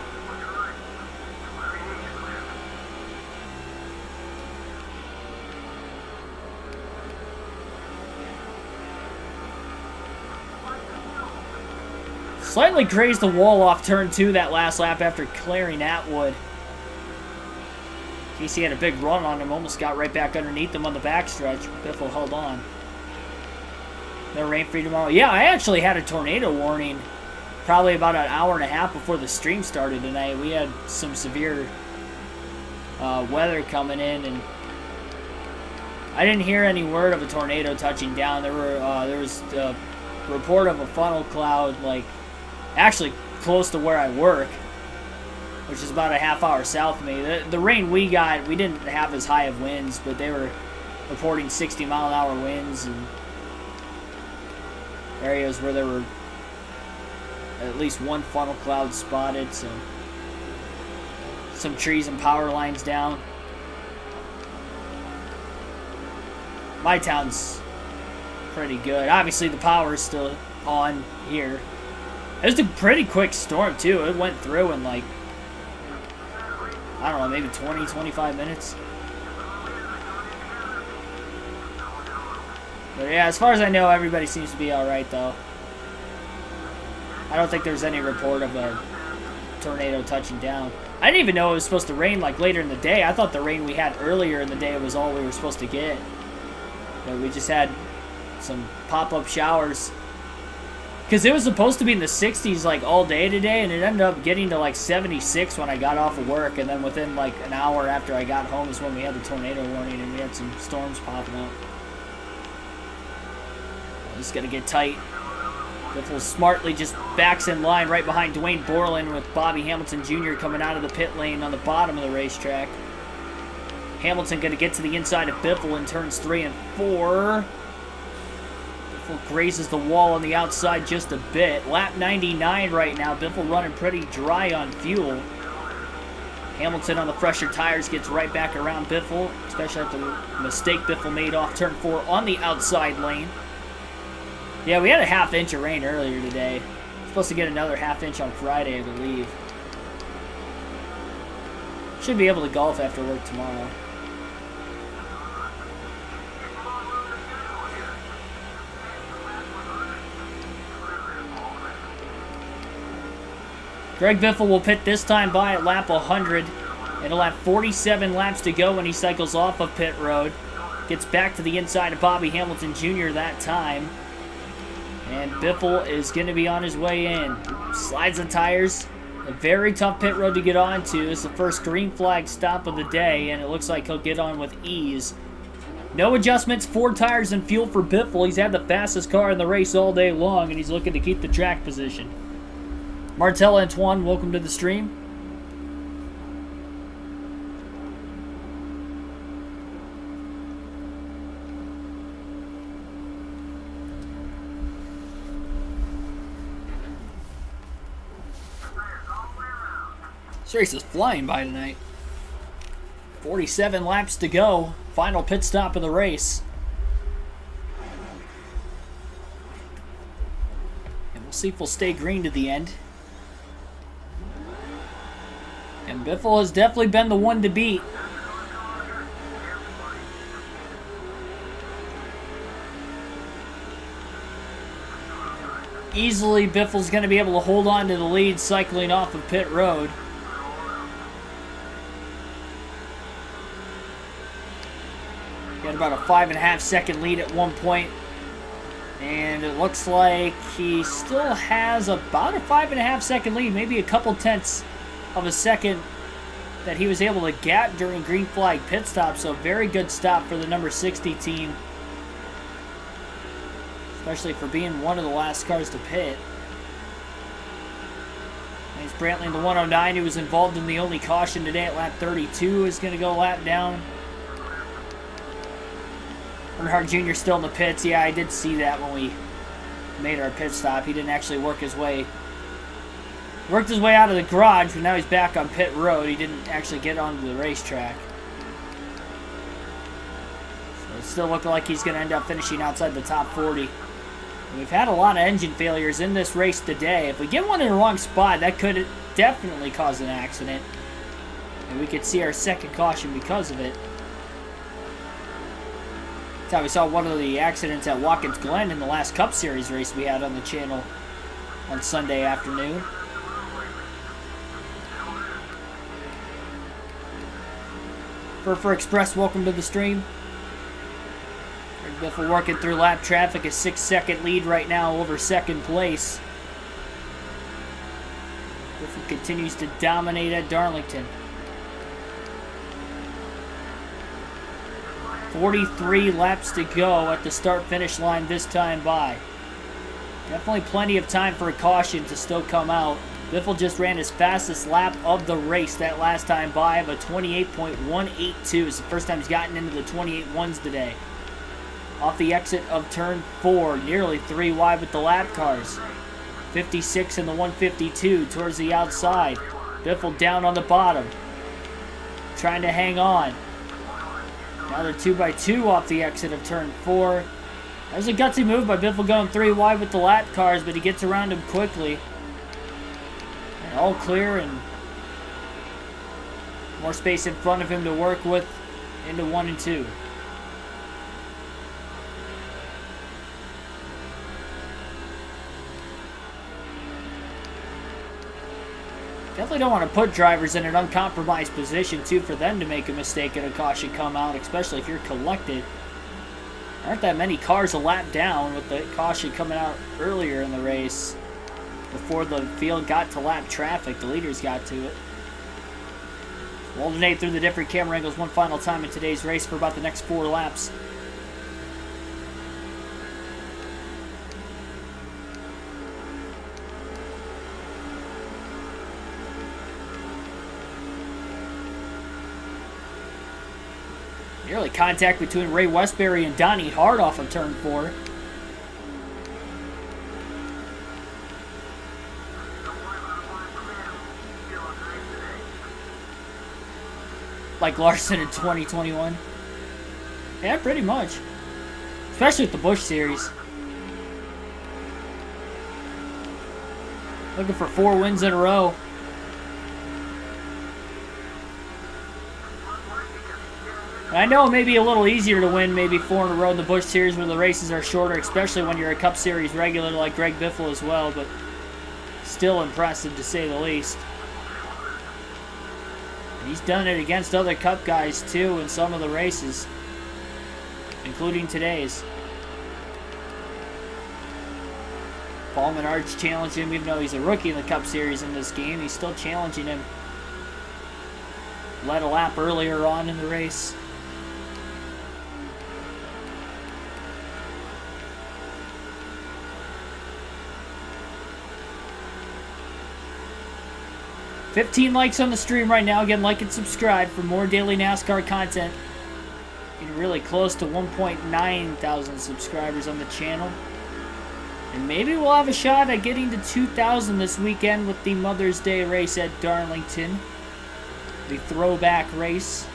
Slightly grazed the wall off turn 2 that last lap after clearing Atwood. Casey had a big run on him, almost got right back underneath him on the backstretch. Biffle held on. No rain free tomorrow. Yeah, I actually had a tornado warning probably about an hour and a half before the stream started tonight. We had some severe weather coming in, and I didn't hear any word of a tornado touching down. There was a report of a funnel cloud, like, actually close to where I work, which is about a half hour south of me. The rain we got, we didn't have as high of winds, but they were reporting 60-mile-an-hour winds, and areas where there were at least one funnel cloud spotted, so some trees and power lines down. My town's pretty good. Obviously the power is still on here. It was a pretty quick storm too. It went through in like, I don't know, maybe 20, 25 minutes. But yeah, as far as I know, everybody seems to be alright though. I don't think there's any report of a tornado touching down. I didn't even know it was supposed to rain like later in the day. I thought the rain we had earlier in the day was all we were supposed to get. But we just had some pop-up showers. Because it was supposed to be in the 60s like all day today, and it ended up getting to like 76 when I got off of work, and then within like an hour after I got home is when we had the tornado warning, and we had some storms popping up. This is going to get tight. Biffle smartly just backs in line right behind Dwayne Borland, with Bobby Hamilton Jr. coming out of the pit lane on the bottom of the racetrack. Hamilton going to get to the inside of Biffle in turns 3 and 4. Biffle grazes the wall on the outside just a bit. Lap 99 right now. Biffle running pretty dry on fuel. Hamilton on the fresher tires gets right back around Biffle, especially after the mistake Biffle made off turn 4 on the outside lane. Yeah, we had a ½ inch of rain earlier today. Supposed to get another ½ inch on Friday, I believe. Should be able to golf after work tomorrow. Greg Biffle will pit this time by at lap 100. It'll have 47 laps to go when he cycles off of pit road. Gets back to the inside of Bobby Hamilton Jr. that time. And Biffle is going to be on his way in. Slides the tires. A very tough pit road to get onto. It's the first green flag stop of the day, and it looks like he'll get on with ease. No adjustments, 4 tires and fuel for Biffle. He's had the fastest car in the race all day long, and he's looking to keep the track position. Martel Antoine, welcome to the stream. This race is flying by tonight. 47 laps to go. Final pit stop of the race. And we'll see if we'll stay green to the end. And Biffle has definitely been the one to beat. Easily, Biffle's going to be able to hold on to the lead cycling off of pit road. Got about a 5.5 second lead at one point. And it looks like he still has about a 5.5 second lead, maybe a couple tenths of a second that he was able to gap during green flag pit stop. So very good stop for the number 60 team, especially for being one of the last cars to pit. Nice Brantley in the 109, who was involved in the only caution today at lap 32, is going to go lap down. Earnhardt Jr. still in the pits. Yeah, I did see that when we made our pit stop. He didn't actually worked his way out of the garage, but now he's back on pit road. He didn't actually get onto the racetrack. So it's still looking like he's going to end up finishing outside the top 40. And we've had a lot of engine failures in this race today. If we get one in the wrong spot, that could definitely cause an accident. And we could see our second caution because of it. That's how we saw one of the accidents at Watkins Glen in the last Cup Series race we had on the channel on Sunday afternoon. For Express, welcome to the stream. Biffle working through lap traffic, a 6-second lead right now over second place. Biffle continues to dominate at Darlington. 43 laps to go at the start-finish line this time by. Definitely plenty of time for a caution to still come out. Biffle just ran his fastest lap of the race that last time by of a 28.182. It's the first time he's gotten into the 28.1s today. Off the exit of turn 4, nearly 3 wide with the lap cars. 56 in the 152 towards the outside. Biffle down on the bottom, trying to hang on. Another 2x2 off the exit of turn 4. There's a gutsy move by Biffle going 3 wide with the lap cars, but he gets around him quickly. And all clear and more space in front of him to work with into 1 and 2. Definitely don't want to put drivers in an uncompromised position, too, for them to make a mistake and a caution come out, especially if you're collected. There aren't that many cars a lap down with the caution coming out earlier in the race. Before the field got to lap traffic, the leaders got to it. We'll alternate through the different camera angles one final time in today's race for about the next 4 laps. Nearly contact between Ray Westbury and Donnie Hart off of turn 4. like Larson in 2021. Yeah, pretty much. Especially with the Busch series. Looking for 4 wins in a row. I know it may be a little easier to win maybe 4 in a row in the Busch series where the races are shorter, especially when you're a Cup Series regular like Greg Biffle as well, but still impressive to say the least. And he's done it against other Cup guys too in some of the races, including today's. Paul Menard's challenged him, even though he's a rookie in the Cup Series in this game. He's still challenging him. Led a lap earlier on in the race. $15 likes on the stream right now. Again, like and subscribe for more daily NASCAR content. Getting really close to 1.9 thousand subscribers on the channel. And maybe we'll have a shot at getting to 2,000 this weekend with the Mother's Day race at Darlington. The throwback race.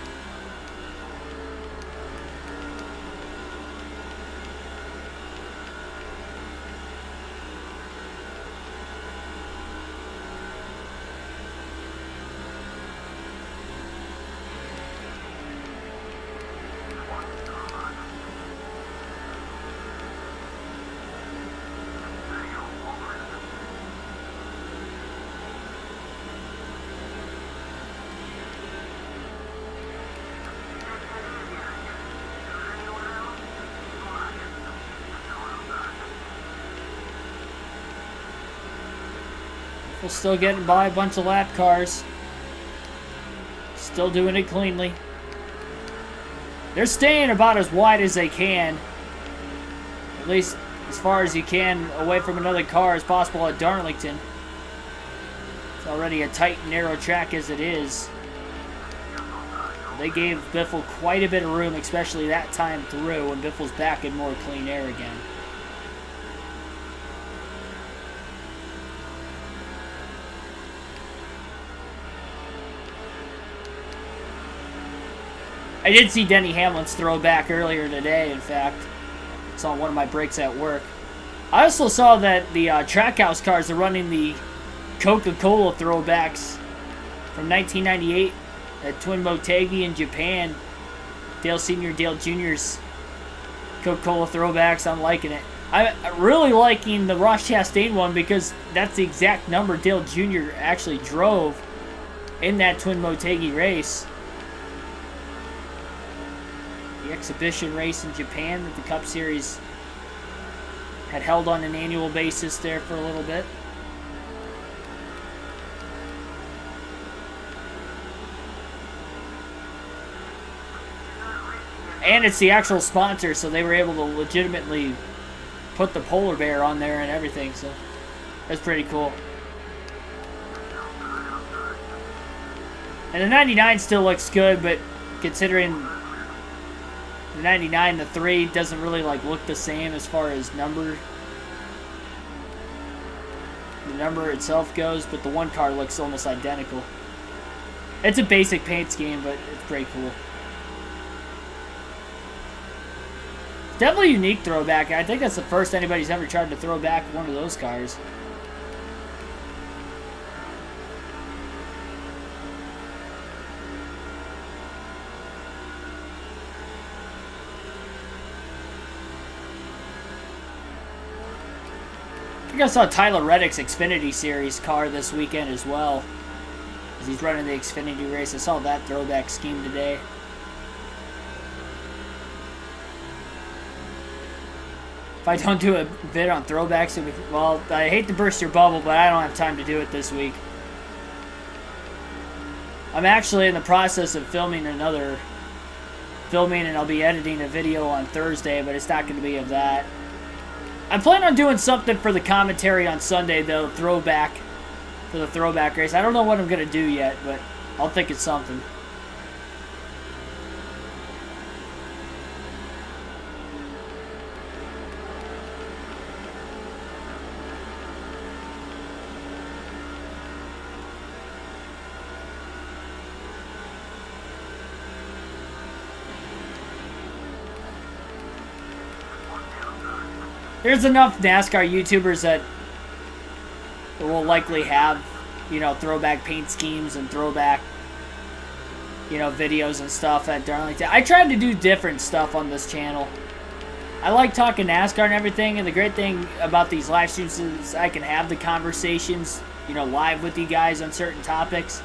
We're still getting by a bunch of lap cars. Still doing it cleanly. They're staying about as wide as they can. At least as far as you can away from another car as possible at Darlington. It's already a tight, narrow track as it is. They gave Biffle quite a bit of room, especially that time through when Biffle's back in more clean air again. I did see Denny Hamlin's throwback earlier today, in fact. It's on one of my breaks at work. I also saw that the Trackhouse cars are running the Coca-Cola throwbacks from 1998 at Twin Motegi in Japan. Dale Sr., Dale Jr.'s Coca-Cola throwbacks. I'm liking it. I'm really liking the Ross Chastain one because that's the exact number Dale Jr. actually drove in that Twin Motegi race. The exhibition race in Japan that the Cup Series had held on an annual basis there for a little bit. And it's the actual sponsor, so they were able to legitimately put the polar bear on there and everything, so that's pretty cool. And the 99 still looks good, but considering the 99, the 3 doesn't really like look the same as far as number. The number itself goes, but the one car looks almost identical. It's a basic paint scheme, but it's pretty cool. Definitely a unique throwback. I think that's the first anybody's ever tried to throw back one of those cars. I think I saw Tyler Reddick's Xfinity Series car this weekend as well, as he's running the Xfinity race. I saw that throwback scheme today. If I don't do a vid on throwbacks, well, I hate to burst your bubble, but I don't have time to do it this week. I'm actually in the process of filming and I'll be editing a video on Thursday, but it's not going to be of that. I plan on doing something for the commentary on Sunday, though, for the throwback race. I don't know what I'm going to do yet, but I'll think it's something. there's enough NASCAR YouTubers that will likely have, you know, throwback paint schemes and throwback, you know, videos and stuff at Darlington. I tried to do different stuff on this channel. I like talking NASCAR and everything, and the great thing about these live streams is I can have the conversations, you know, live with you guys on certain topics.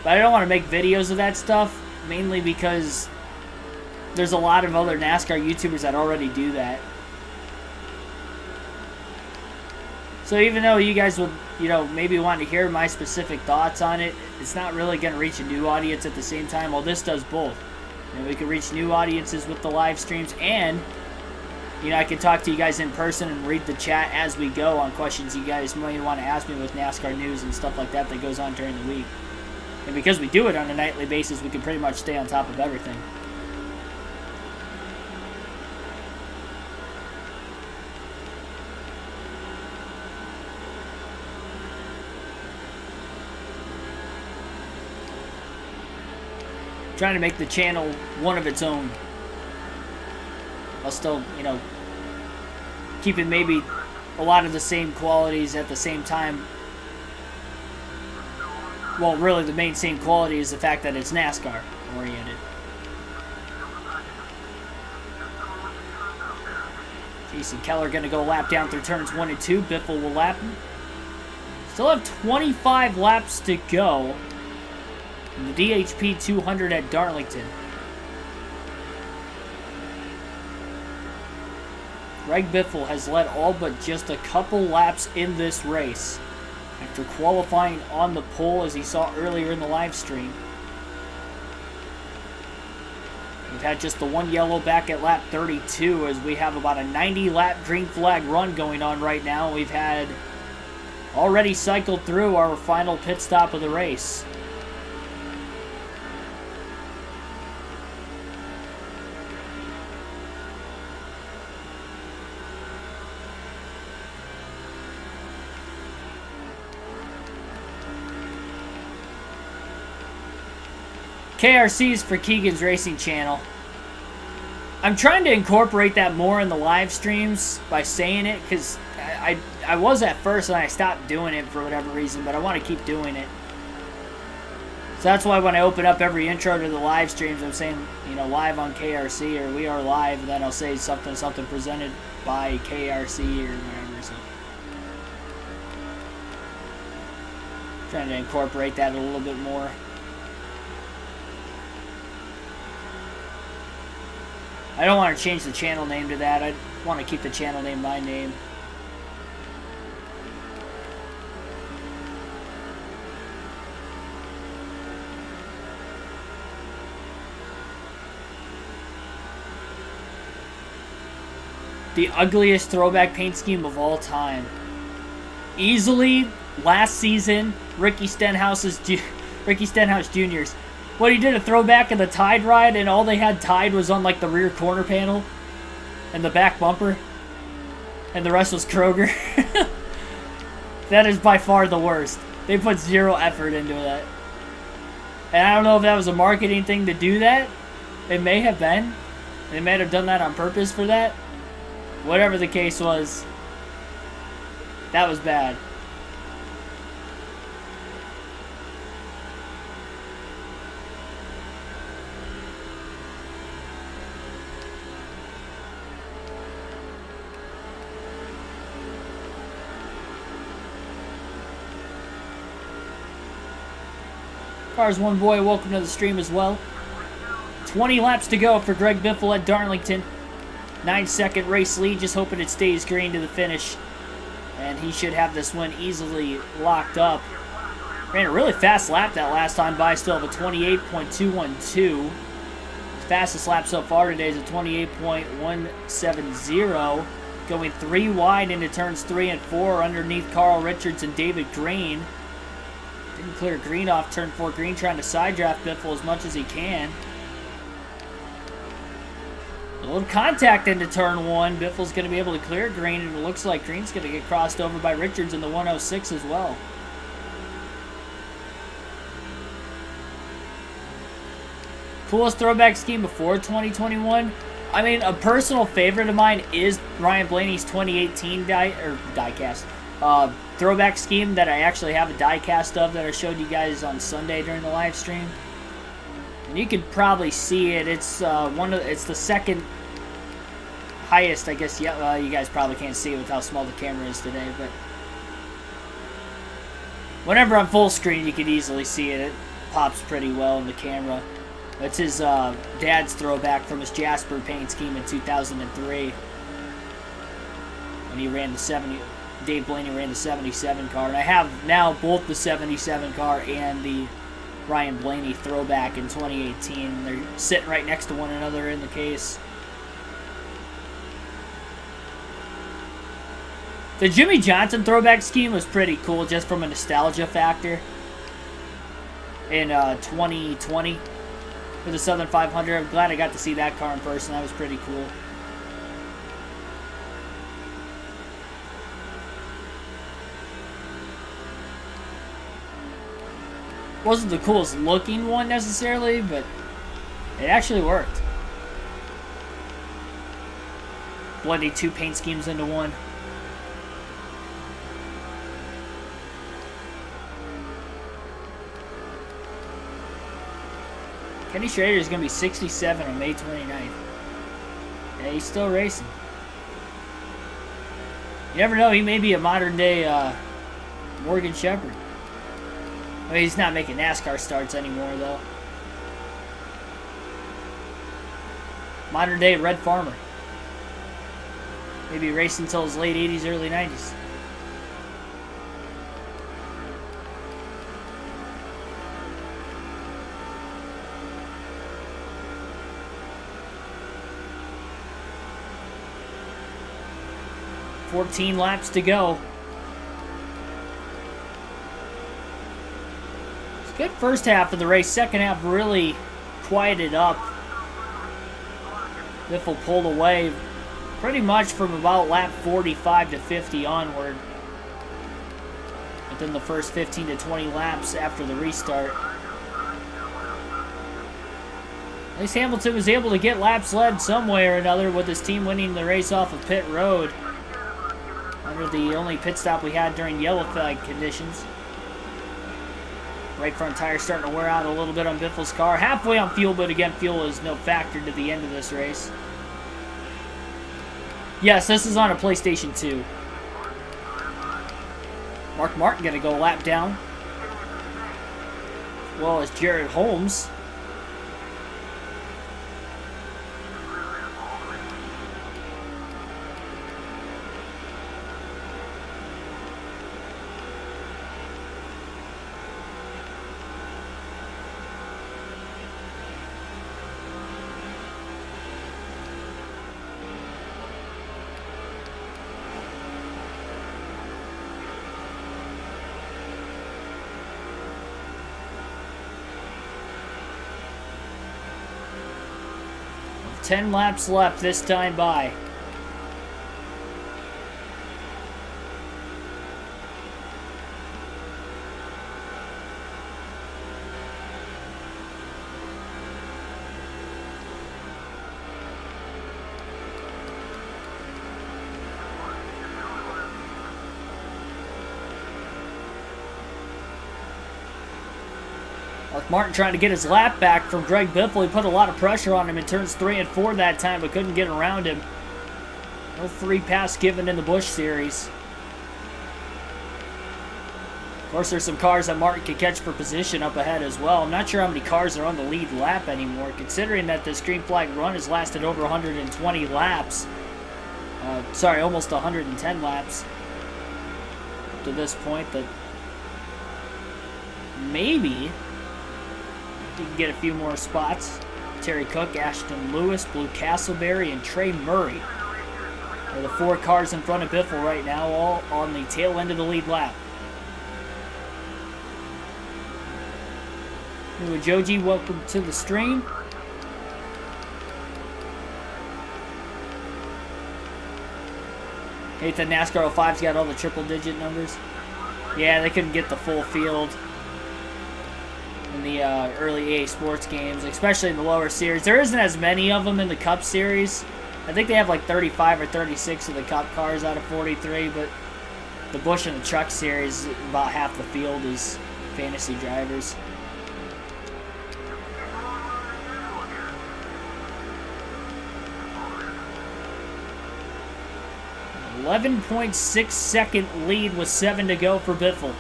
But I don't want to make videos of that stuff, mainly because there's a lot of other NASCAR YouTubers that already do that. So even though you guys will, you know, maybe want to hear my specific thoughts on it, it's not really going to reach a new audience at the same time. Well, this does both. You know, we can reach new audiences with the live streams, and, you know, I can talk to you guys in person and read the chat as we go on questions you guys might want to ask me with NASCAR news and stuff like that that goes on during the week. And because we do it on a nightly basis, we can pretty much stay on top of everything. Trying to make the channel one of its own. I'll still, you know, keeping maybe a lot of the same qualities at the same time. Well, really the main same quality is the fact that it's NASCAR oriented. Jason Keller going to go lap down through turns 1 and 2. Biffle will lap him. Still have 25 laps to go in the DHP 200 at Darlington. Greg Biffle has led all but just a couple laps in this race after qualifying on the pole, as he saw earlier in the live stream. We've had just the one yellow back at lap 32, as we have about a 90 lap green flag run going on right now. We've had already cycled through our final pit stop of the race. KRC's for Keegan's Racing Channel. I'm trying to incorporate that more in the live streams by saying it, because I was at first and I stopped doing it for whatever reason, but I want to keep doing it. So that's why when I open up every intro to the live streams, I'm saying, you know, live on KRC, or we are live, and then I'll say something presented by KRC or whatever. So trying to incorporate that a little bit more. I don't want to change the channel name to that. I want to keep the channel name my name. The ugliest throwback paint scheme of all time. Easily, last season, Ricky Stenhouse Jr.'s. What, he did a throwback in the Tide ride, and all they had Tide was on, like, the rear corner panel and the back bumper, and the rest was Kroger. That is by far the worst. They put zero effort into that. And I don't know if that was a marketing thing to do that. It may have been. They may have done that on purpose for that. Whatever the case was, that was bad. Cars One Boy, welcome to the stream as well. 20 laps to go for Greg Biffle at Darlington. 9-second race lead, just hoping it stays green to the finish. And he should have this one easily locked up. Ran a really fast lap that last time by, still have a 28.212. His fastest lap so far today is a 28.170. Going 3 wide into turns 3 and 4 underneath Carl Richards and David Green. Didn't clear Green off turn 4. Green trying to side draft Biffle as much as he can. A little contact into turn 1. Biffle's going to be able to clear Green, and it looks like Green's going to get crossed over by Richards in the 106 as well. Coolest throwback scheme before 2021? I mean, a personal favorite of mine is Ryan Blaney's 2018 diecast throwback scheme that I actually have a diecast of that I showed you guys on Sunday during the live stream. And you can probably see it. It's it's the second highest, I guess. Yeah, you guys probably can't see it with how small the camera is today, but whenever I'm full screen, you can easily see it. It pops pretty well in the camera. It's his dad's throwback from his Jasper paint scheme in 2003 when he ran the 70. Dave Blaney ran the 77 car, and I have now both the 77 car and the Ryan Blaney throwback in 2018. They're sitting right next to one another in the case. The Jimmy Johnson throwback scheme was pretty cool just from a nostalgia factor in 2020 for the Southern 500. I'm glad I got to see that car in person. That was pretty cool. Wasn't the coolest looking one necessarily, but it actually worked. Blending two paint schemes into one. Kenny Schrader is going to be 67 on May 29th. Yeah, he's still racing. You never know, he may be a modern day Morgan Shepherd. I mean, he's not making NASCAR starts anymore, though. Modern day Red Farmer. Maybe racing until his late 80s, early 90s. $14 laps to go. It's a good first half of the race. Second half really quieted up. Biffle pulled away pretty much from about lap 45 to 50 onward. Within the first 15 to 20 laps after the restart. At least Hamilton was able to get laps led some way or another with his team winning the race off of pit road. Under the only pit stop we had during yellow flag conditions. Right front tire starting to wear out a little bit on Biffle's car. Halfway on fuel, but again, fuel is no factor to the end of this race. Yes, this is on a PlayStation 2. Mark Martin going to go lap down. As well as Jared Holmes. With 10 laps left this time by. Martin trying to get his lap back from Greg Biffle. He put a lot of pressure on him in turns 3 and 4 that time, but couldn't get around him. No free pass given in the Busch series. Of course, there's some cars that Martin can catch for position up ahead as well. I'm not sure how many cars are on the lead lap anymore, considering that this green flag run has lasted over 120 laps. Sorry, almost 110 laps to this point. That maybe you can get a few more spots. Terry Cook, Ashton Lewis, Blue Castleberry, and Trey Murray are the 4 cars in front of Biffle right now, all on the tail end of the lead lap. New Joji, welcome to the stream. Hate that NASCAR 05's got all the triple-digit numbers. Yeah, they couldn't get the full field in the early EA Sports games, especially in the lower series. There isn't as many of them in the Cup series. I think they have like 35 or 36 of the Cup cars out of 43, but the Busch and the Truck series, about half the field is fantasy drivers. 11.6 second lead with 7 to go for Biffle.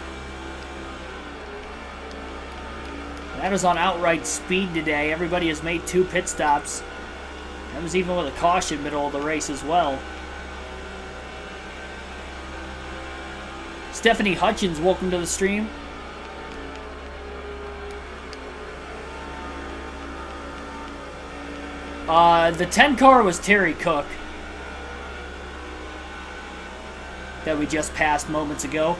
That is on outright speed today. Everybody has made 2 pit stops. That was even with a caution middle of the race as well. Stephanie Hutchins, welcome to the stream. The 10 car was Terry Cook that we just passed moments ago.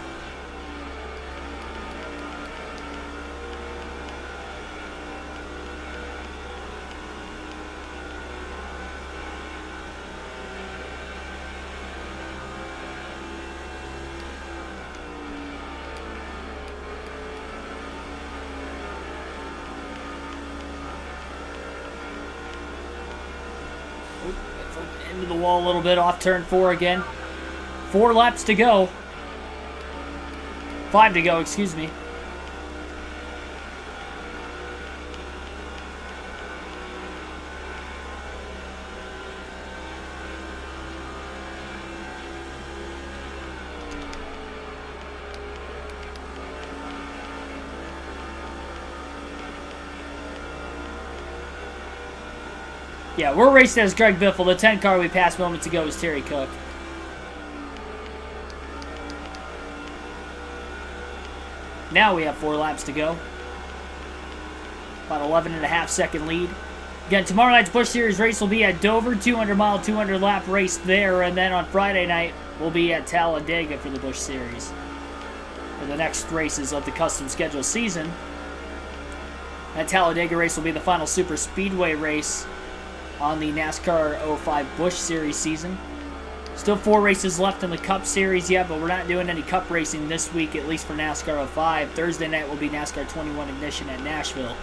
Into the wall a little bit, off turn 4 again. 4 laps to go. 5 to go, excuse me. Yeah, we're racing as Greg Biffle. The 10 car we passed moments ago was Terry Cook. Now we have 4 laps to go. About 11.5 second lead. Again, tomorrow night's Busch Series race will be at Dover. 200-mile, 200-lap race there. And then on Friday night, we'll be at Talladega for the Busch Series. For the next races of the custom schedule season. That Talladega race will be the final super speedway race on the NASCAR 05 Busch Series season. Still 4 races left in the Cup Series yet, but we're not doing any Cup racing this week, at least for NASCAR 05. Thursday night will be NASCAR 21 Ignition at Nashville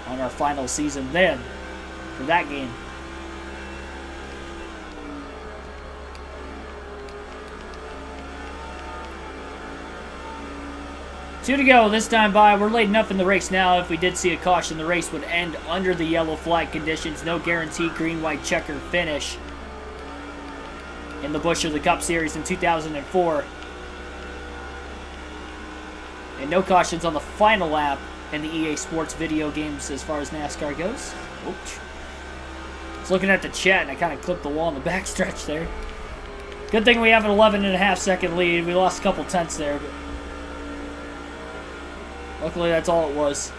on our final season then for that game. Two to go this time by. We're late enough in the race now. If we did see a caution, the race would end under the yellow flag conditions. No guaranteed green-white checker finish in the Busch or the Cup Series in 2004. And no cautions on the final lap in the EA Sports video games as far as NASCAR goes. Oops. I was looking at the chat and I kind of clipped the wall in the backstretch there. Good thing we have an 11.5 second lead. We lost a couple tenths there, but luckily, that's all it was.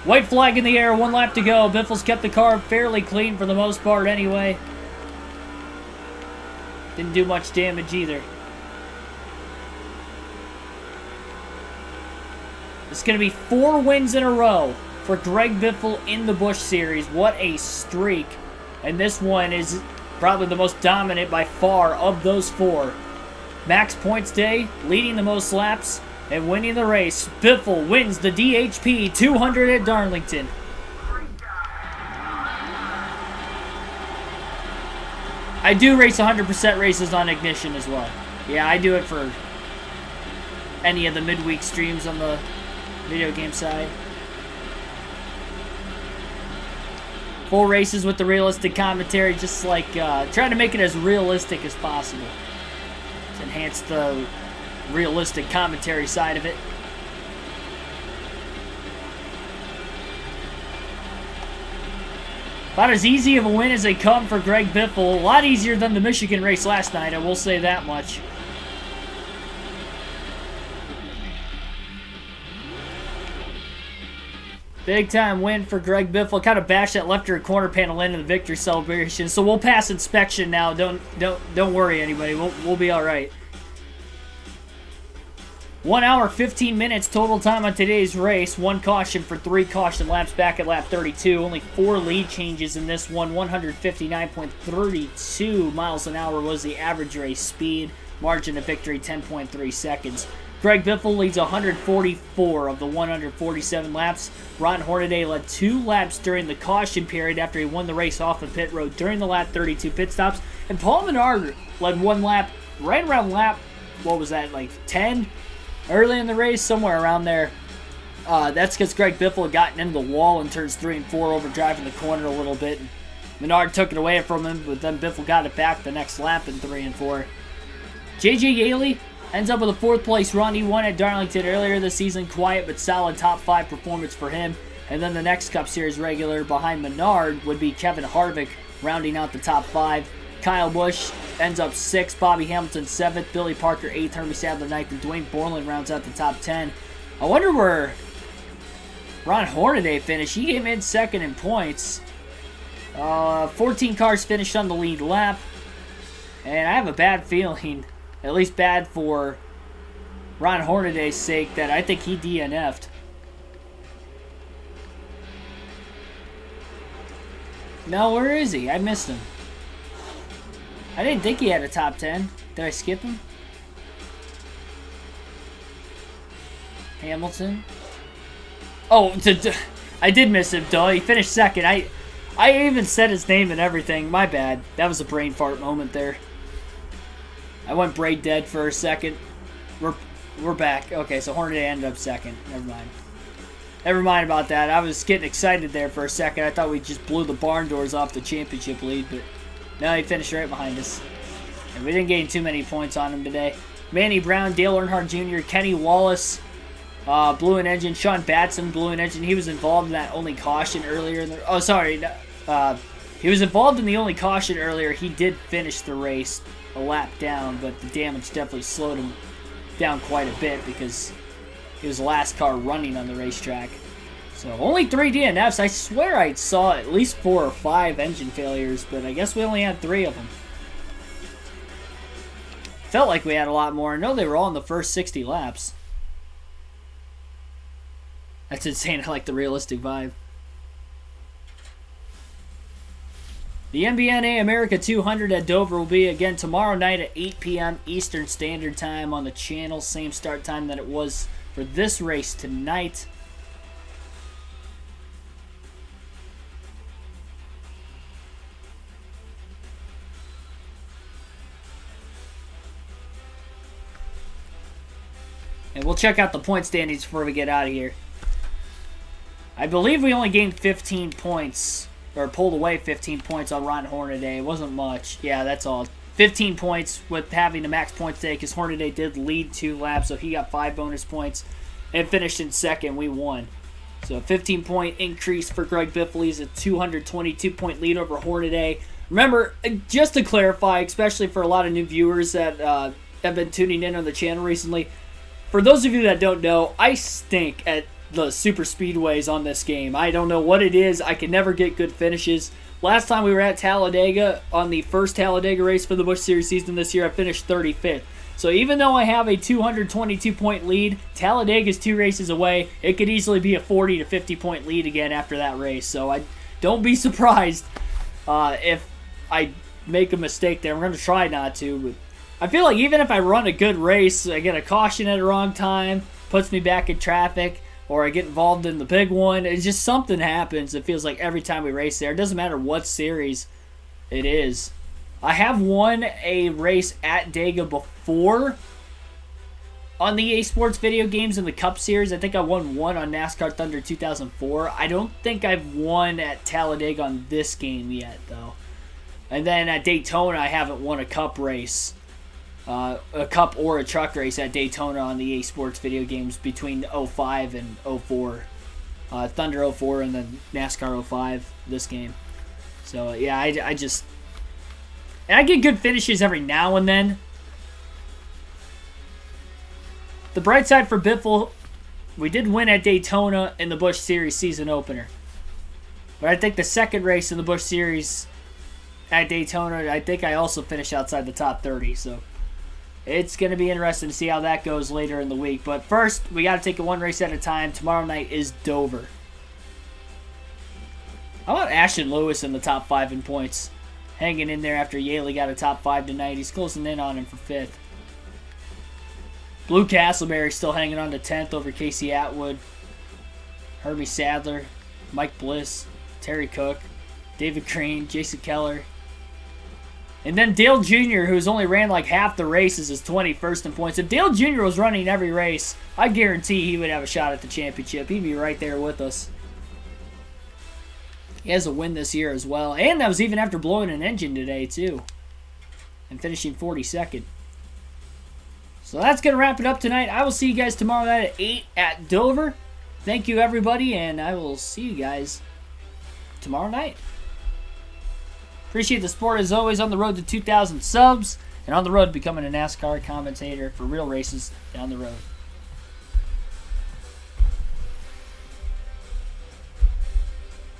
White flag in the air, 1 lap to go. Biffle's kept the car fairly clean for the most part anyway. Didn't do much damage either. It's going to be 4 wins in a row for Greg Biffle in the Busch Series. What a streak. And this one is probably the most dominant by far of those 4. Max points day, leading the most laps, and winning the race. Biffle wins the DHP 200 at Darlington. I do race 100% races on Ignition as well. Yeah, I do it for any of the midweek streams on the video game side. Full races with the realistic commentary, just like trying to make it as realistic as possible to enhance the realistic commentary side of it. About as easy of a win as they come for Greg Biffle. A lot easier than the Michigan race last night, I will say that much. Big time win for Greg Biffle. Kind of bashed that left rear corner panel into the victory celebration. So we'll pass inspection now. Don't worry, anybody. We'll be all right. 1 hour, 15 minutes total time on today's race. 1 caution for 3 caution laps back at lap 32. Only 4 lead changes in this one. 159.32 miles an hour was the average race speed. Margin of victory, 10.3 seconds. Greg Biffle leads 144 of the 147 laps. Ron Hornaday led 2 laps during the caution period after he won the race off the pit road during the lap 32 pit stops. And Paul Menard led 1 lap right around lap, what was that, like 10? Early in the race, somewhere around there. That's because Greg Biffle had gotten into the wall in turns 3 and 4, overdriving the corner a little bit. Menard took it away from him, but then Biffle got it back the next lap in 3 and 4. J.J. Yaley ends up with a 4th place run. He won at Darlington earlier this season. Quiet but solid top 5 performance for him. And then the next Cup Series regular behind Menard would be Kevin Harvick, rounding out the top 5. Kyle Busch ends up 6th. Bobby Hamilton 7th. Billy Parker 8th. Hermie Sadler 9th. And Dwayne Borland rounds out the top 10. I wonder where Ron Hornaday finished. He came in 2nd in points. 14 cars finished on the lead lap. And I have a bad feeling, at least bad for Ron Hornaday's sake, that I think he DNF'd. No, where is he? I missed him. I didn't think he had a top 10. Did I skip him? Hamilton. Oh, I did miss him, duh. He finished 2nd. I even said his name and everything. My bad. That was a brain fart moment there. I went brain dead for a second. We're back. Okay, so Hornaday ended up 2nd. Never mind. Never mind about that. I was getting excited there for a second. I thought we just blew the barn doors off the championship lead, but no, he finished right behind us. And we didn't gain too many points on him today. Manny Brown, Dale Earnhardt Jr., Kenny Wallace blew an engine. Sean Batson blew an engine. He was involved in that only caution earlier. He was involved in the only caution earlier. He did finish the race a lap down, but the damage definitely slowed him down quite a bit because he was the last car running on the racetrack. So only 3 DNFs. I swear I saw at least 4 or 5 engine failures, but I guess we only had 3 of them. Felt like we had a lot more. I know they were all in the first 60 laps. That's insane. I like the realistic vibe. The MBNA America 200 at Dover will be again tomorrow night at 8 p.m. Eastern Standard Time on the channel. Same start time that it was for this race tonight. And we'll check out the point standings before we get out of here. I believe we only gained 15 points, or pulled away 15 points on Ron Hornaday. It wasn't much. Yeah, that's all. 15 points with having the max points today, because Hornaday did lead 2 laps, so he got 5 bonus points and finished in 2nd. We won. So a 15-point increase for Greg Biffle. He's a 222-point lead over Hornaday. Remember, just to clarify, especially for a lot of new viewers that have been tuning in on the channel recently, for those of you that don't know, I stink at the super speedways on this game. I don't know what it is. I can never get good finishes. Last time we were at Talladega on the first Talladega race for the Busch Series season this year, I finished 35th. So even though I have a 222-point lead, Talladega's 2 races away. It could easily be a 40 to 50-point lead again after that race. So don't be surprised if I make a mistake there. I'm going to try not to, but I feel like even if I run a good race, I get a caution at the wrong time, puts me back in traffic, or I get involved in the big one. It's just something happens. It feels like every time we race there. It doesn't matter what series it is. I have won a race at Dega before on the EA Sports video games in the Cup Series. I think I won one on NASCAR Thunder 2004. I don't think I've won at Talladega on this game yet, though. And then at Daytona, I haven't won a Cup race. A Cup or a truck race at Daytona on the EA Sports video games between 05 and 04. Thunder 04 and then NASCAR 05 this game. So, yeah, I just... And I get good finishes every now and then. The bright side for Biffle, we did win at Daytona in the Busch Series season opener. But I think the second race in the Busch Series at Daytona, I think I also finished outside the top 30. So it's going to be interesting to see how that goes later in the week. But first, we got to take it one race at a time. Tomorrow night is Dover. How about Ashton Lewis in the top 5 in points? Hanging in there after Yaley got a top 5 tonight. He's closing in on him for 5th. Blue Castleberry still hanging on to 10th over Casey Atwood. Herbie Sadler, Mike Bliss, Terry Cook, David Crane, Jason Keller. And then Dale Jr., who's only ran like half the races, is 21st in points. If Dale Jr. was running every race, I guarantee he would have a shot at the championship. He'd be right there with us. He has a win this year as well. And that was even after blowing an engine today, too. And finishing 42nd. So that's going to wrap it up tonight. I will see you guys tomorrow night at 8 at Dover. Thank you, everybody, and I will see you guys tomorrow night. Appreciate the support, as always, on the road to 2,000 subs and on the road to becoming a NASCAR commentator for real races down the road.